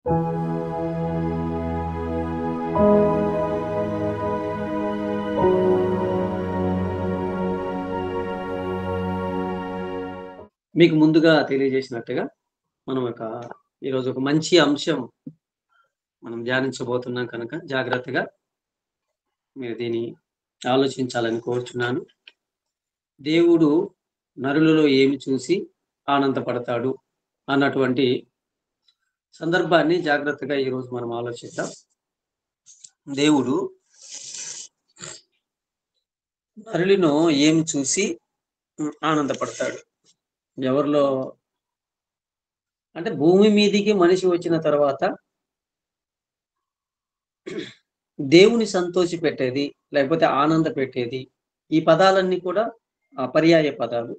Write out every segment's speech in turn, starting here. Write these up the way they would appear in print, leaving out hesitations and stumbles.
మీకు ముందుగా తెలియజేసినట్టుగా మనం ఈరోజు ఒక మంచి అంశం మనం ధ్యానించబోతున్నాం కనుక జాగ్రత్తగా మీరు దీన్ని ఆలోచించాలని కోరుచున్నాను. దేవుడు నరులలో ఏమి చూసి ఆనందపడతాడు అన్నటువంటి సందర్భాన్ని జాగ్రత్తగా ఈరోజు మనం ఆలోచిద్దాం. దేవుడు నరులను ఏమి చూసి ఆనందపడతాడు? ఎవరిలో అంటే భూమి మీదికి మనిషి వచ్చిన తర్వాత దేవుని సంతోషి పెట్టేది, లేకపోతే ఆనంద పెట్టేది, ఈ పదాలన్నీ కూడా పర్యాయ పదాలు.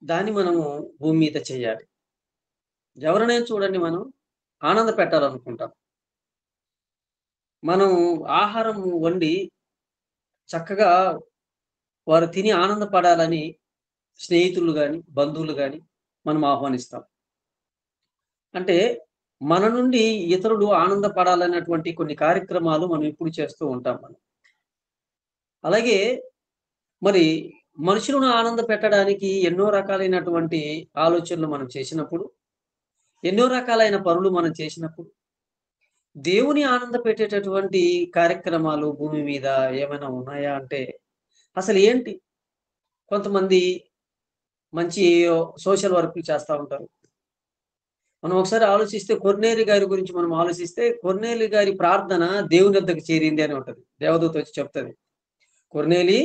దాన్ని మనము భూమి మీద చేయాలి. ఎవరినైనా చూడండి, మనం ఆనంద పెట్టాలనుకుంటాం. మనం ఆహారం వండి చక్కగా వారు తిని ఆనందపడాలని స్నేహితులు గాని, బంధువులు గాని మనం ఆహ్వానిస్తాం. అంటే మన నుండి ఇతరులు ఆనందపడాలన్నటువంటి కొన్ని కార్యక్రమాలు మనం ఇప్పుడు చేస్తూ ఉంటాం మనం. అలాగే మరి మనుషులను ఆనంద పెట్టడానికి ఎన్నో రకాలైనటువంటి ఆలోచనలు మనం చేసినప్పుడు, ఎన్నో రకాలైన పనులు మనం చేసినప్పుడు, దేవుని ఆనంద పెట్టేటటువంటి కార్యక్రమాలు భూమి మీద ఏమైనా ఉన్నాయా అంటే అసలు ఏంటి? కొంతమంది మంచి సోషల్ వర్క్‌లు చేస్తా ఉంటారు. మనం ఒకసారి ఆలోచిస్తే కొర్నేలి గారి గురించి మనం ఆలోచిస్తే, కొర్నేలి గారి ప్రార్థన దేవుని వద్దకు చేరింది అని ఉంటది. దేవదూత వచ్చి చెప్తది. కొర్నేలి,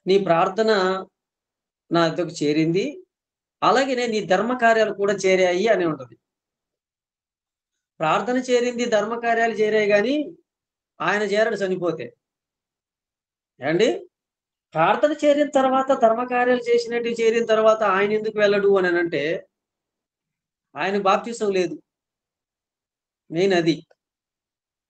నీ ప్రార్థన నా వద్దకు చేరింది. అలాగనే నీ ధర్మ కార్యాలు కూడా చేరాయి అని ఉంటది. ప్రార్థన చేరింది, ధర్మ కార్యాలు చేరాయి గాని, ఆయన చేరడు చనిపోతే. ఏవండీ? ప్రార్థన చేరిన తర్వాత, ధర్మ కార్యాలు చేసినట్టు చేరిన తర్వాత ఆయన ఎందుకు వెళ్ళడు అననంటే, ఆయనకు బాప్తిసం లేదు. మెయిన్ అది.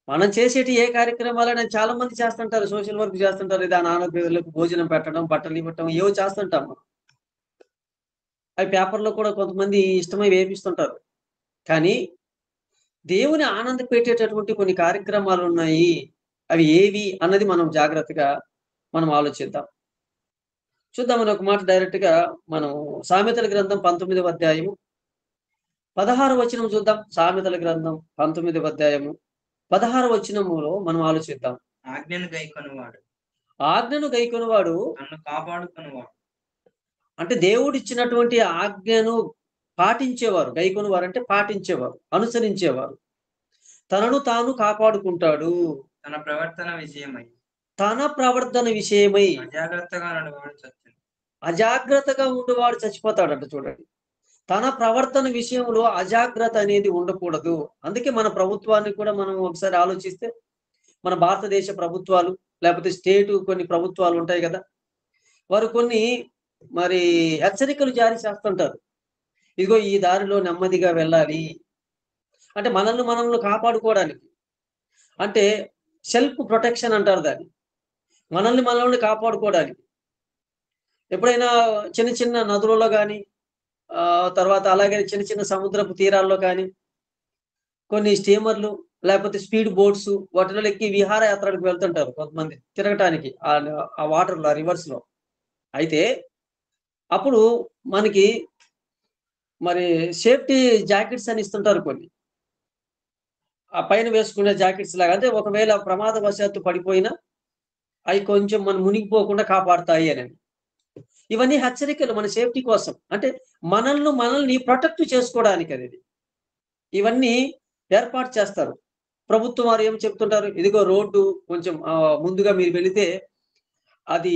మనం చేసేటి ఏ కార్యక్రమాలైనా చాలా మంది చేస్తుంటారు. సోషల్ వర్క్ చేస్తుంటారు. లేదా అనాథలకు భోజనం పెట్టడం, బట్టలు ఇవ్వటం ఏవో చేస్తుంటాం మనం. అవి పేపర్‌లో కూడా కొంతమంది ఇష్టమై వేపిస్తుంటారు. కానీ దేవుని ఆనంద పెట్టేటటువంటి కొన్ని కార్యక్రమాలున్నాయి. అవి ఏవి అన్నది మనం జాగ్రత్తగా మనం ఆలోచిద్దాం. చూద్దామని ఒక మాట డైరెక్ట్‌గా మనం సామెతల గ్రంథం 19వ అధ్యాయము 16వ వచనం చూద్దాం. సామెతల గ్రంథం 19వ అధ్యాయము 16వ వచనములో మనం ఆలోచిద్దాం. ఆజ్ఞను గైకొనువాడు నన్ను కాపాడుకొనువాడు. అంటే దేవుడిచ్చినటువంటి ఆజ్ఞను పాటించేవారు. గైకొనువారు అంటే పాటించేవారు, అనుసరించేవారు. తనను తాను కాపాడుకుంటాడు. తన ప్రవర్తన విషయమై తన ప్రవర్తన విషయమై అజాగ్రత్తగా నడువాడు చచ్చును. అజాగ్రత్తగా ఉండేవాడు చచ్చిపోతాడంట చూడండి. తన ప్రవర్తన విషయంలో అజాగ్రత్త అనేది ఉండకూడదు. అందుకే మన ప్రభుత్వాన్ని కూడా మనం ఒకసారి ఆలోచిస్తే, మన భారతదేశ ప్రభుత్వాలు లేకపోతే స్టేటు కొన్ని ప్రభుత్వాలు ఉంటాయి గదా! వారు కొన్ని మరి హెచ్చరికలు జారీ చేస్తుంటారు. ఇదిగో ఈ దారిలో నెమ్మదిగా వెళ్ళాలి. అంటే మనల్ని కాపాడుకోవడానికి. అంటే సెల్ఫ్ ప్రొటెక్షన్ అంటారు దాన్ని. మనల్ని కాపాడుకోవడానికి. ఎప్పుడైనా చిన్న చిన్న నదులలో గాని, తర్వాత అలాగే చిన్న చిన్న సముద్రపు తీరాల్లో కానీ, కొన్ని స్టీమర్‌లు లేకపోతే స్పీడ్ బోట్స్ వాటిలో ఎక్కి విహారయాత్రలకు వెళ్తుంటారు కొంతమంది తిరగటానికి. ఆ వాటర్‌లో, ఆ రివర్స్‌లో. అయితే అప్పుడు మనకి మరి సేఫ్టీ జాకెట్స్ అని ఇస్తుంటారు కొన్ని. ఆ పైన వేసుకునే జాకెట్స్ లాగా. అంటే ఒకవేళ ప్రమాదవశాత్తు పడిపోయినా అయి కొంచెం మనం మునిగిపోకుండా కాపాడతాయి అనని. ఇవన్నీ హెచ్చరికలు మన సేఫ్టీ కోసం. అంటే మనల్ని ప్రొటెక్ట్ చేసుకోవడానికనిది. ఇవన్నీ ఏర్పాటు చేస్తారు. ప్రభుత్వం వారు ఏం చెప్తుంటారు, ఇదిగో రోడ్డు కొంచెం ముందుగా మీరు వెళితే అది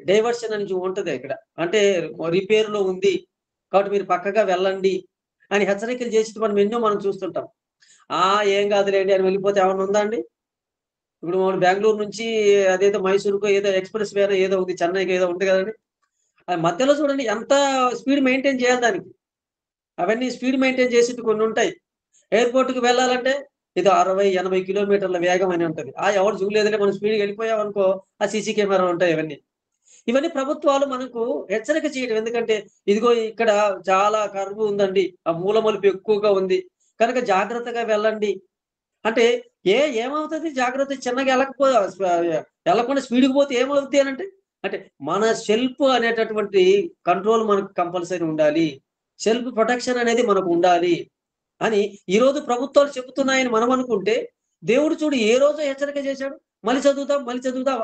డైవర్షన్ అని ఉంటది ఇక్కడ. అంటే రిపేర్‌లో ఉంది. కాబట్టి మీరు పక్కగా వెళ్ళండి అని హెచ్చరికలు చేసేది మనం చూస్తుంటాం. ఏం కాదులెండి అని వెళ్ళిపోతే ఏమన్నా ఉందా అండి? ఇప్పుడు మనం బెంగుళూరు నుంచి అదేదో మైసూర్‌కో ఏదో ఎక్స్‌ప్రెస్ వేనో ఏదో ఉంది. చెన్నైకో ఏదో ఉంది కదండీ! ఆ మధ్యలో చూడండి ఎంత స్పీడ్ మెయింటైన్ చేయాలి దానికి. అవన్నీ స్పీడ్ మెయింటైన్ చేసేటివి కొన్నుంటాయి. ఎయిర్‌పోర్ట్‌కి వెళ్ళాలంటే ఏదో 60, 80 కిలోమీటర్ల వేగం అని ఉంటది. ఎవడు చూడలేదులే మనం స్పీడ్‌గా వెళ్ళిపోయామనుకో ఆ సీసీ కెమెరాలు ఉంటాయి ఇవన్నీ. ఇవన్నీ ప్రభుత్వాలు మనకు హెచ్చరిక చేయడం. ఎందుకంటే ఇదిగో ఇక్కడ చాలా కరువు ఉందండి. ఆ మూల మలుపు ఎక్కువగా ఉంది. కనుక జాగ్రత్తగా వెళ్ళండి అంటే ఏమవుతుంది జాగ్రత్త చిన్నగా వెళ్ళకుండా స్పీడ్కి పోతే ఏమవుద్ది అంటే మన సెల్ఫ్ అనేటటువంటి కంట్రోల్ మనకు కంపల్సరీ ఉండాలి. సెల్ఫ్ ప్రొటెక్షన్ అనేది మనకు ఉండాలి అని ఈరోజు ప్రభుత్వాలు చెబుతున్నాయని మనం అనుకుంటే, దేవుడు చూడు ఏ రోజో హెచ్చరిక చేశాడు. మళ్ళీ చదువుదాం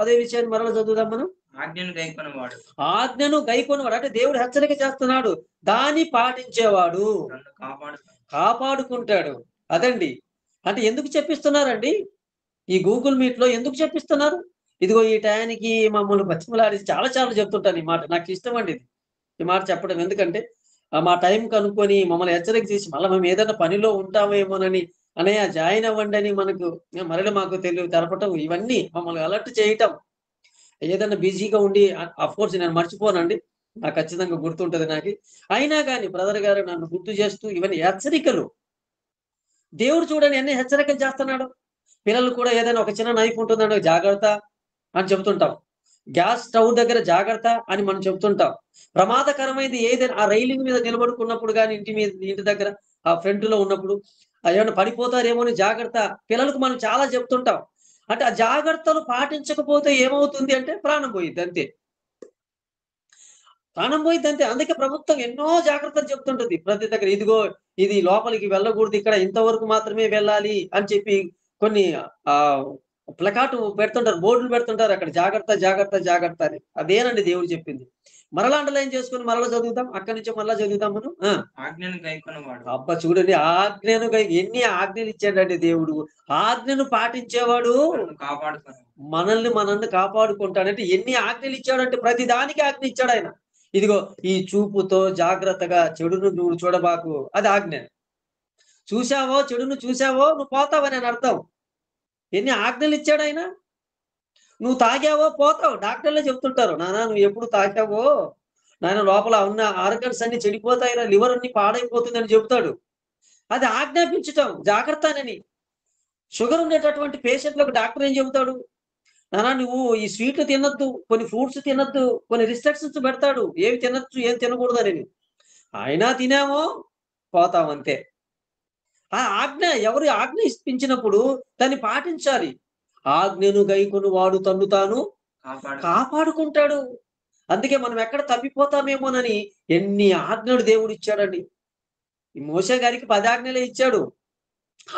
అదే విషయాన్ని మరలా చదువుదాం మనం. ఆజ్ఞను గైకొనువాడు ఆజ్ఞను గైకొనువాడు అంటే దేవుడు హెచ్చరిక చేస్తున్నాడు. దాన్ని పాటించేవాడు నన్ను కాపాడుతాను. కాపాడుకుంటాడు. అదండి. అంటే ఎందుకు చెప్పిస్తున్నారండి? ఈ గూగుల్ మీట్‌లో ఎందుకు చెప్పిస్తున్నారు? ఇదిగో ఈ టయానికి మమ్మల్ని బతిమిలాడి చాలా సార్లు చెప్తుంటాను ఈ మాట. నాకిష్టమండి ఇది. ఈ మాట చెప్పడం. ఎందుకంటే మా టైం కనుక్కొని మమ్మల్ని హెచ్చరిక చేసి మళ్ళా మేము ఏదైనా పనిలో ఉంటామేమోనని, "అన్నయ్య జాయిన్ అవ్వండి" అని మనకు మరల మాకు తెలపటం ఇవన్నీ మమ్మల్ని అలర్ట్ చేయటం. ఏదైనా బిజీగా ఉండి ఆఫ్‌కోర్స్ నేను మర్చిపోనండి. నాకు ఖచ్చితంగా గుర్తుంటది నాకి. అయినా గాని బ్రదర్ గారు నన్ను గుర్తు చేస్తూ ఇవన్నీ హెచ్చరికలు. దేవుడు చూడండి ఎన్ని హెచ్చరికలు చేస్తున్నాడు. పిల్లలు కూడా ఏదైనా ఒక చిన్న నైఫ్ ఉంటుందండి జాగ్రత్త అని చెప్తుంటాం. గ్యాస్ స్టవ్ దగ్గర జాగ్రత్త అని మనం చెప్తుంటాం. ప్రమాదకరమైనది ఏదైనా ఆ రైలింగ్ మీద నిలబడుకున్నప్పుడు గాని ఇంటి దగ్గర ఆ ఫ్రంట్‌లో ఉన్నప్పుడు ఏమన్నా పడిపోతారేమో అని జాగ్రత్త. పిల్లలకు మనం చాలా చెప్తుంటాం. అంటే ఆ జాగ్రత్తలు పాటించకపోతే ఏమవుతుంది అంటే ప్రాణం పోయిద్ది అంతే. ప్రాణం పోయిద్దంతే. అందుకే ప్రభుత్వం ఎన్నో జాగ్రత్తలు చెప్తుంటది. ప్రతి దగ్గర ఇదిగో ఇది లోపలికి వెళ్ళకూడదు. ఇక్కడ ఇంతవరకు మాత్రమే వెళ్ళాలి అని చెప్పి కొన్ని ఆహ్, ప్లకార్డ్ పెడుతుంటారు. బోర్డులు పెడుతుంటారు అక్కడ జాగ్రత్త, జాగ్రత్త, జాగ్రత్త అని. అదేనండి దేవుడు చెప్పింది. మరలా అండర్‌లైన్ చేసుకొని మరలా చదువుదాం. అక్కడి నుంచి మరలా చదువుదాం మనం. ఆ! ఆజ్ఞను గైకొనువాడు అబ్బా! చూడండి ఎన్ని ఆజ్ఞలు ఇచ్చాడండి దేవుడు. ఆజ్ఞను పాటించేవాడు నన్ను కాపాడుతాను. మనల్ని కాపాడుకుంటాడంటే ఎన్ని ఆజ్ఞలు ఇచ్చాడంటే ప్రతి దానికి ఆజ్ఞ ఇచ్చాడాయన. ఇదిగో ఈ చూపుతో జాగ్రత్తగా చెడును నువ్వు చూడబాకు అది ఆజ్ఞ. చెడును చూసావో నువ్వు పోతావని అని అర్థం. ఎన్ని ఆజ్ఞలు ఇచ్చాడాయన. నువ్వు తాగావో పోతావు. డాక్టర్లే చెప్తుంటారు. నాన్న నువ్వు ఎప్పుడు తాగావో నాయన లోపల ఉన్న ఆర్గన్స్ అన్ని చెడిపోతాయిరా లివర్ అన్ని పాడైపోతుందని చెబుతాడు. అది ఆజ్ఞాపించటం జాగ్రత్తనని. షుగర్ ఉండేటటువంటి పేషెంట్‌లకు డాక్టర్ ఏం చెబుతాడు? నాన్న నువ్వు ఈ స్వీట్లు తినొద్దు. కొన్ని ఫ్రూట్స్ తినొద్దు. కొన్ని రిస్ట్రిక్షన్స్ పెడతాడు. ఏవి తినొచ్చు, ఏవి తినకూడదనేది. అయినా తినామో పోతాం అంతే. ఆ ఎవరు ఆజ్ఞ ఇప్పించినప్పుడు దాన్ని పాటించాలి. ఆజ్ఞను గైకొని వాడు తన్ను తాను కాపాడుతాను. కాపాడుకుంటాడు. అందుకే మనం ఎక్కడ తప్పిపోతామేమోనని ఎన్ని ఆజ్ఞలు దేవుడిచ్చాడండి. ఈ మోషే గారికి 10 ఆజ్ఞలే ఇచ్చాడు.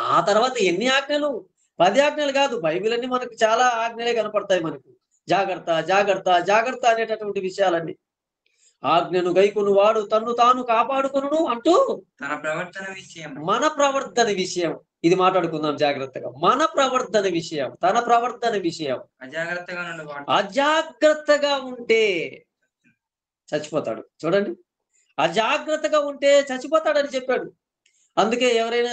ఆ తర్వాత ఎన్ని ఆజ్ఞలు? 10 ఆజ్ఞలు గాదు. బైబిల్ అన్ని మనకు చాలా ఆజ్ఞలే కనపడతాయి మనకు. జాగ్రత్త, జాగ్రత్త, జాగ్రత్త అనేటటువంటి విషయాలన్నీ. ఆజ్ఞను గైకొనువాడు తన్ను తాను కాపాడుకొనును అంటూ తన ప్రవర్తన విషయమై మన ప్రవర్తన విషయం. ఇది మాట్లాడుకుందాం జాగ్రత్తగా. మన ప్రవర్తన విషయం, తన ప్రవర్తన విషయం. అజాగ్రత్తగా నుండువాడు అజాగ్రత్తగా ఉంటే చచ్చిపోతాడు. చూడండి. అజాగ్రత్తగా ఉంటే చచ్చిపోతాడని చెప్పాడు. అందుకే ఎవరైనా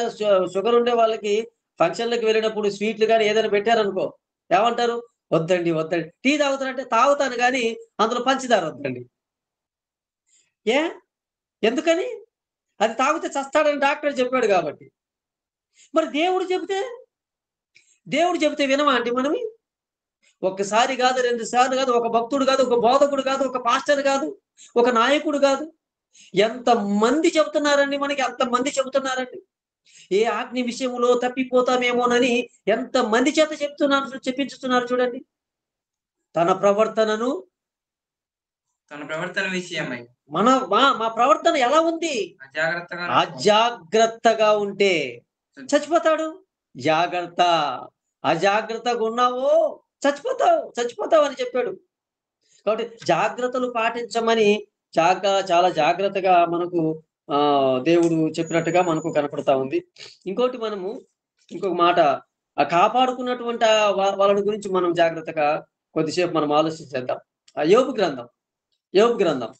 షుగర్ ఉండే వాళ్ళకి ఫంక్షన్‌లకి వెళ్ళినప్పుడు స్వీట్లు గాని ఏదైనా పెట్టారనుకో, ఏమంటారు? వద్దండి, వద్దండి. టీ తాగుతానంటే తాగుతాను గానీ అందులో పంచదార వద్దండి. ఏ? ఎందుకని? అది తాగితే చస్తాడని డాక్టర్ చెప్పాడు గాబట్టి. మరి దేవుడు చెబితే వినమా అండి మనమి? ఒక్కసారి గాదు, 2 సార్లు గాదు, ఒక భక్తుడు గాదు, ఒక బోధకుడు గాదు, ఒక పాస్టర్ గాదు, ఒక నాయకుడు గాదు. ఎంతమంది చెబుతున్నారండి మనకి అంతమంది చెబుతున్నారండి. ఏ ఆజ్ఞ విషయంలో తప్పిపోతామేమోనని ఎంతమంది చేత చెప్పించుతున్నారు చూడండి. తన ప్రవర్తనను తన ప్రవర్తన విషయమై మా ప్రవర్తన ఎలా ఉంది? అజాగ్రత్తగా నుండువాడు అజాగ్రత్తగా ఉంటే చచ్చిపోతాడు. జాగ్రత్త. అజాగ్రత్తగా ఉన్నావో చచ్చిపోతావు అని చెప్పాడు. కాబట్టి జాగ్రత్తలు పాటించమని చాలా జాగ్రత్తగా మనకు దేవుడు చెప్పినట్టుగా మనకు కనపడతా ఉంది. ఇంకొక మాట కాపాడుకున్నటువంటి వాళ్ళని గురించి మనం జాగ్రత్తగా కొద్దిసేపు మనం ఆలోచించేద్దాం. యోబు గ్రంథం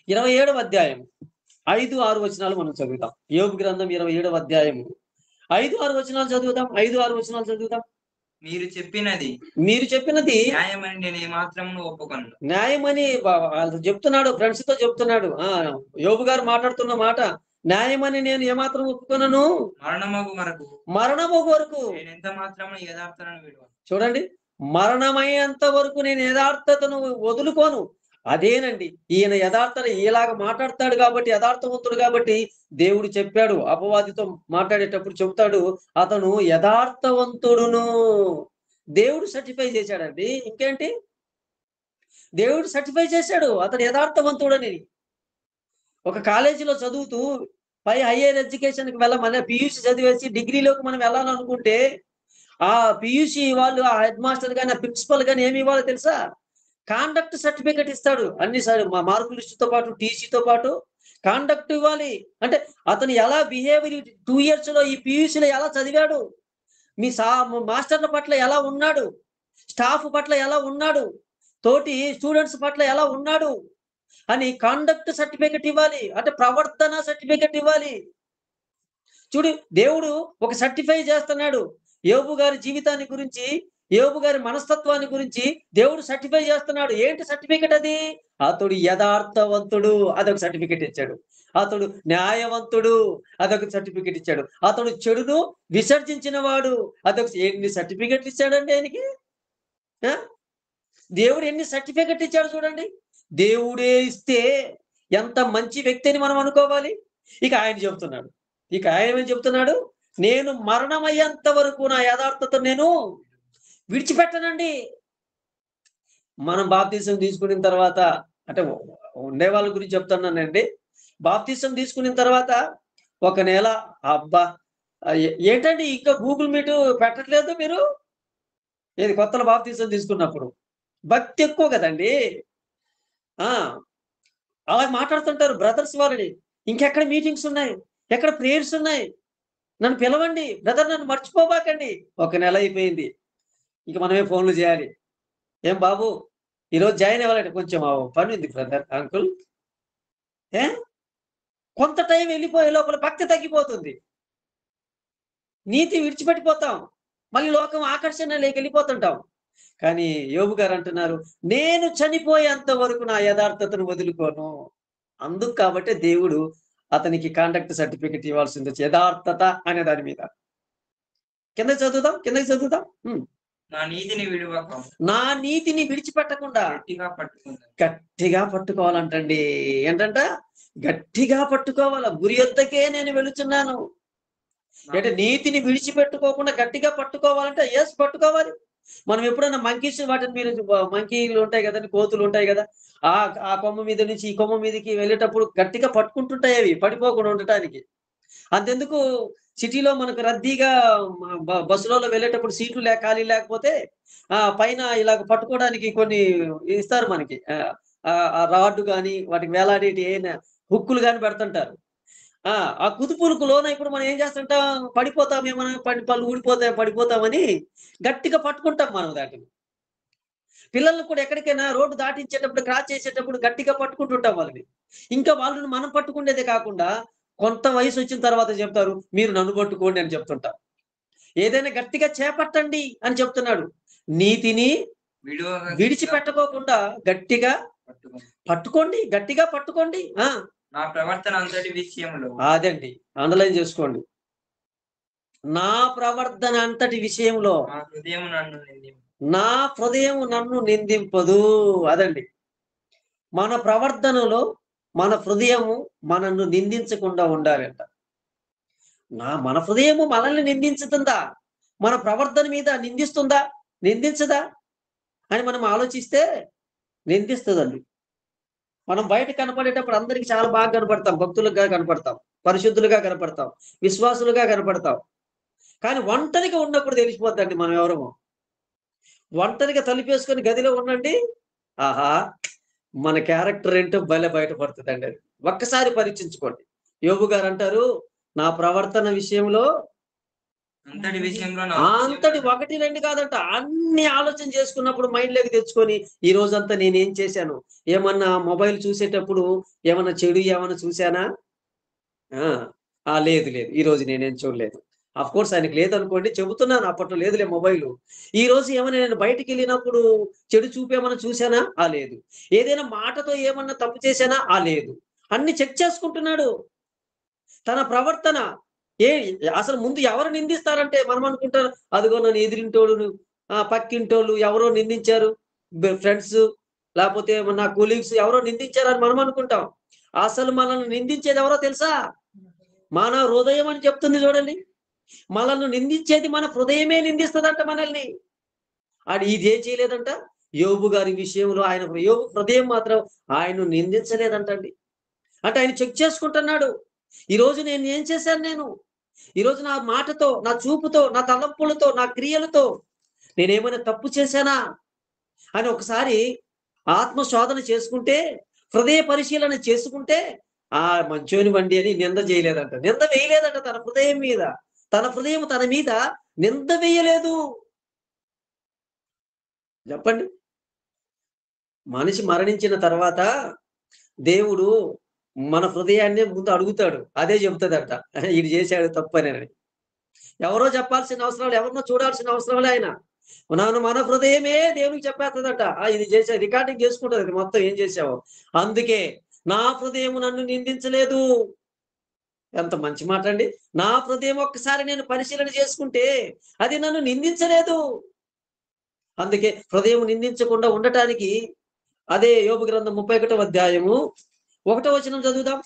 27వ అధ్యాయం 5, 6 వచనాలు మనం చదువుదాం. యోబు గ్రంథం 27వ అధ్యాయము 5, 6 వచనాలు చదువుదాం. మీరు చెప్పినది న్యాయమని నేను ఏమాత్రమును ఒప్పుకొనను. వాళ్ళు చెప్తున్నాడు. ఫ్రెండ్స్‌తో చెప్తున్నాడు. యోబు గారు మాట్లాడుతున్న మాట. న్యాయమని నేను ఏమాత్రం ఒప్పుకొనను. మరణమగు వరకు నేనెంత మాత్రమును యథార్థతను విడువను. చూడండి. మరణమయ్యేంత వరకు నేను యథార్థతను వదులుకోను. అదేనండి. ఈయన ఇలాగ మాట్లాడతాడు కాబట్టి, యథార్థవంతుడు కాబట్టి దేవుడు చెప్పాడు. అపవాదితో మాట్లాడేటప్పుడు చెప్తాడు, అతను యథార్థవంతుడును. దేవుడు సర్టిఫై చేశాడండి. ఇంకేంటి? దేవుడు సర్టిఫై చేశాడు అతను యథార్థవంతుడని. ఒక కాలేజీలో చదువుతూ హైయర్ ఎడ్యుకేషన్‌కి మళ్ళీ పీయూసీ చదివేసి డిగ్రీలోకి మనం వెళ్ళాలనుకుంటే, ఆ పీయూసీ వాళ్ళు, ఆ హెడ్ మాస్టర్ గాని, ఆ ప్రిన్సిపల్ గాని ఏమి ఇవ్వాలో తెలుసా? కాండక్ట్ సర్టిఫికేట్ ఇస్తాడు. అన్ని మార్క్ లిస్ట్‌తో పాటు, టీసీతో పాటు కాండక్ట్ ఇవ్వాలి. అంటే అతను ఎలా బిహేవియర్ 2 ఇయర్స్‌లో ఈ పీయూసీలో ఎలా చదివాడు? మీ మాస్టర్ల పట్ల ఎలా ఉన్నాడు? స్టాఫ్ పట్ల ఎలా ఉన్నాడు? తోటి స్టూడెంట్స్ పట్ల ఎలా ఉన్నాడు? అని కాండక్ట్ సర్టిఫికేట్ ఇవ్వాలి. అంటే ప్రవర్తన సర్టిఫికేట్ ఇవ్వాలి. చూడు, దేవుడు ఒక సర్టిఫై చేస్తున్నాడు. యోబు గారి జీవితాన్ని గురించి, యోబు గారి మనస్తత్వాన్ని గురించి దేవుడు సర్టిఫై చేస్తున్నాడు. ఏంటి సర్టిఫికేట్ అది? అతడు యథార్థవంతుడు, అదొక సర్టిఫికేట్ ఇచ్చాడు. అతడు న్యాయవంతుడు, అదొక సర్టిఫికేట్ ఇచ్చాడు. అతడు చెడును విసర్జించిన వాడు, ఎన్ని సర్టిఫికేట్లు ఇచ్చాడండి ఆయనకి. దేవుడు ఎన్ని సర్టిఫికేట్ ఇచ్చాడు చూడండి. దేవుడే ఇస్తే ఎంత మంచి వ్యక్తి అని మనం అనుకోవాలి. ఇక ఆయన చెప్తున్నాడు. ఆయన ఏమని చెప్తున్నాడు? నేను మరణమయ్యేంత వరకు నా యథార్థతను నేను విడిచిపెట్టనండి. మనం బాప్తిసం తీసుకున్న తర్వాత, అంటే ఉండే వాళ్ళ గురించి చెప్తున్నానండి. బాప్తిసం తీసుకున్న తర్వాత ఒక నెల, అబ్బా! ఏంటండి ఇంకా గూగుల్ మీట్ పెట్టట్లేదు మీరు? ఏది కొత్తలో బాప్తిసం తీసుకున్నప్పుడు. భక్తి ఎక్కువ కదండీ. ఆ! అలా మాట్లాడుతుంటారు బ్రదర్స్ వాళ్ళని. ఇంకెక్కడ మీటింగ్స్ ఉన్నాయి? ఎక్కడ ప్రేయర్స్ ఉన్నాయి? నన్ను పిలవండి. బ్రదర్ నన్ను మర్చిపోబాకండి. ఒక నెల అయిపోయింది. ఇక మనమే ఫోన్‌లు చేయాలి. ఏం బాబు ఈరోజు జాయిన్ అవ్వాలంటే కొంచెం పని ఉంది బ్రదర్, అంకుల్. ఏ కొంత టైం వెళ్ళిపోయే లోపల భక్తి తగ్గిపోతుంది. నీతి విడిచిపెట్టిపోతాం. మళ్ళీ లోకం ఆకర్షణలోకి వెళ్ళిపోతుంటాం. కానీ యోబు గారు అంటున్నారు, నేను చనిపోయేంత వరకు నా యథార్థతను వదులుకోను. అందుకు కాబట్టే దేవుడు అతనికి కాండక్ట్ సర్టిఫికేట్ ఇవ్వాల్సింది యథార్థత అనే దాని మీద. కిందకి చదువుదాం. నా నీతిని విడువక, నా నీతిని విడిచిపెట్టకుండా గట్టిగా పట్టుకోవాలంటండి. ఏంటంట? గట్టిగా పట్టుకోవాలా. గురి యొద్దకే నేను వెళుతున్నాను. అంటే నీతిని విడిచిపెట్టుకోకుండా గట్టిగా పట్టుకోవాలంటే పట్టుకోవాలి. మనం ఎప్పుడైనా మంకీస్ వాటిని మీరు మంకీలు ఉంటాయి కదండి, కోతులు ఉంటాయి కదా, ఆ కొమ్మ మీద నుంచి ఈ కొమ్మ మీదకి వెళ్ళేటప్పుడు గట్టిగా పట్టుకుంటుంటాయి అవి పడిపోకుండా ఉండటానికి. అంతెందుకు సిటీలో మనకు రద్దీగా బస్సులలో వెళ్ళేటప్పుడు సీట్లు ఖాళీ లేకపోతే పైన ఇలాగ పట్టుకోవడానికి కొన్ని ఇస్తారు మనకి. రాడ్డు కానీ వాటికి వేలాడేటి హుక్కులు కానీ పెడుతుంటారు. ఆ కుదుపులకు లోనప్పుడు మనం ఏం చేస్తుంటాం? పడిపోతామేమో, పళ్ళు పడిపోతామని గట్టిగా పట్టుకుంటాం మనం దాటిని. పిల్లల్ని కూడా ఎక్కడికైనా రోడ్డు దాటించేటప్పుడు, క్రాస్ చేసేటప్పుడు గట్టిగా పట్టుకుంటుంటాం వాళ్ళని. ఇంకా వాళ్ళని మనం పట్టుకునేదే కాకుండా కొంత వయసు వచ్చిన తర్వాత చెప్తారు, మీరు నన్ను పట్టుకోండి అని చెప్తుంటారు. ఏదైనా గట్టిగా చేపట్టండి అని చెప్తున్నాడు. నీతిని విడిచిపెట్టుకోకుండా గట్టిగా పట్టుకోండి, గట్టిగా పట్టుకోండి. నా ప్రవర్తన అంతటి విషయంలో, అదండి అండర్లైన్ చేసుకోండి. నా ప్రవర్తన అంతటి విషయంలో నా హృదయం నన్ను నిందింపదు. అదండి మన ప్రవర్తనలో మన హృదయము మనల్ని నిందించకుండా ఉండాలంట. మన హృదయము మనల్ని నిందించుతుందా? మన ప్రవర్తన మీద నిందిస్తుందా, నిందించదా అని మనం ఆలోచిస్తే నిందిస్తుందండి. మనం బయట కనపడేటప్పుడు అందరికి చాలా బాగా కనపడతాం. భక్తులుగా కనపడతాం, పరిశుద్ధులుగా కనపడతాం, విశ్వాసులుగా కనపడతాం. కానీ ఒంటరిగా ఉన్నప్పుడు తెలిసిపోద్దండి మనం ఎవరమో. ఒంటరిగా తలుపేసుకొని గదిలో ఉండండి, ఆహా మన క్యారెక్టర్ ఏంటో బయటపడుతుందండి. అది ఒక్కసారి పరీక్షించుకోండి. యోబు గారు అంటారు, నా ప్రవర్తన విషయంలో అంతటి 1, 2 కాదంట, అన్ని ఆలోచన చేసుకున్నప్పుడు మైండ్లోకి తెచ్చుకొని ఈ రోజంతా నేనేం చేశాను, ఏమన్నా మొబైల్ చూసేటప్పుడు ఏమన్నా చెడు ఏమన్నా చూశానా? లేదు ఈ రోజు నేనేం చూడలేదు. అఫ్ కోర్స్ ఆయనకి లేదనుకోండి, చెబుతున్నాను అప్పట్లో లేదులే మొబైలు. ఈ రోజు ఏమైనా నేను బయటికి వెళ్ళినప్పుడు చెడు చూపేమన్నా చూశానా? లేదు. ఏదైనా మాటతో ఏమన్నా తప్పు చేశానా? లేదు. అన్ని చెక్ చేసుకుంటున్నాడు. తన ప్రవర్తన అసలు ముందు ఎవరు నిందిస్తారంటే మనం అనుకుంటారు, అదిగో నన్ను ఎదిరింటోళ్ళు, పక్కింటోళ్ళు ఎవరో నిందించారు, ఫ్రెండ్స్, లేకపోతే నా కొలీగ్స్ ఎవరో నిందించారని మనం అనుకుంటాం. అసలు మనల్ని నిందించేది ఎవరో తెలుసా? మన హృదయం అని చెప్తుంది చూడండి. మనల్ని నిందించేది మన హృదయమే నిందిస్తదంట మనల్ని. ఇదేం చేయలేదంట. యోబు గారి విషయంలో యోబు హృదయం మాత్రం ఆయన్ను నిందించలేదంటండి. అంటే ఆయన చెక్ చేసుకుంటున్నాడు. ఈరోజు నేను ఏం చేశాను నేను? ఈరోజు నా మాటతో, నా చూపుతో, నా తలంపులతో, నా క్రియలతో నేనేమైనా తప్పు చేశానా అని ఒకసారి ఆత్మ శోధన చేసుకుంటే, హృదయ పరిశీలన చేసుకుంటే, మంచోని వండి అని నింద చేయలేదంట. నింద వేయలేదంట తన హృదయం మీద. తన హృదయం తన మీద నింద వేయలేదు. చెప్పండి. మనిషి మరణించిన తర్వాత దేవుడు మన హృదయాన్నే ముందు అడుగుతాడు. అదే చెబుతదంట. ఈడు చేశాడు తప్పని. ఎవరో చెప్పాల్సిన అవసరం లేదు, ఎవరినో చూడాల్సిన అవసరం లే ఆయన. మన హృదయమే దేవునికి చెప్పేస్తదట. ఇది చేసా, రికార్డింగ్ చేసుకుంటది అది మొత్తం ఏం చేసావో. అందుకే నా హృదయం నన్ను నిందించలేదు. ఎంత మంచి మాట అండి. నా హృదయం ఒక్కసారి నేను పరిశీలన చేసుకుంటే అది నన్ను నిందించలేదు. అందుకే హృదయం నిందించకుండా ఉండటానికి అదే యోబు గ్రంథం 31వ అధ్యాయము 1వ వచనం చదువుదాం.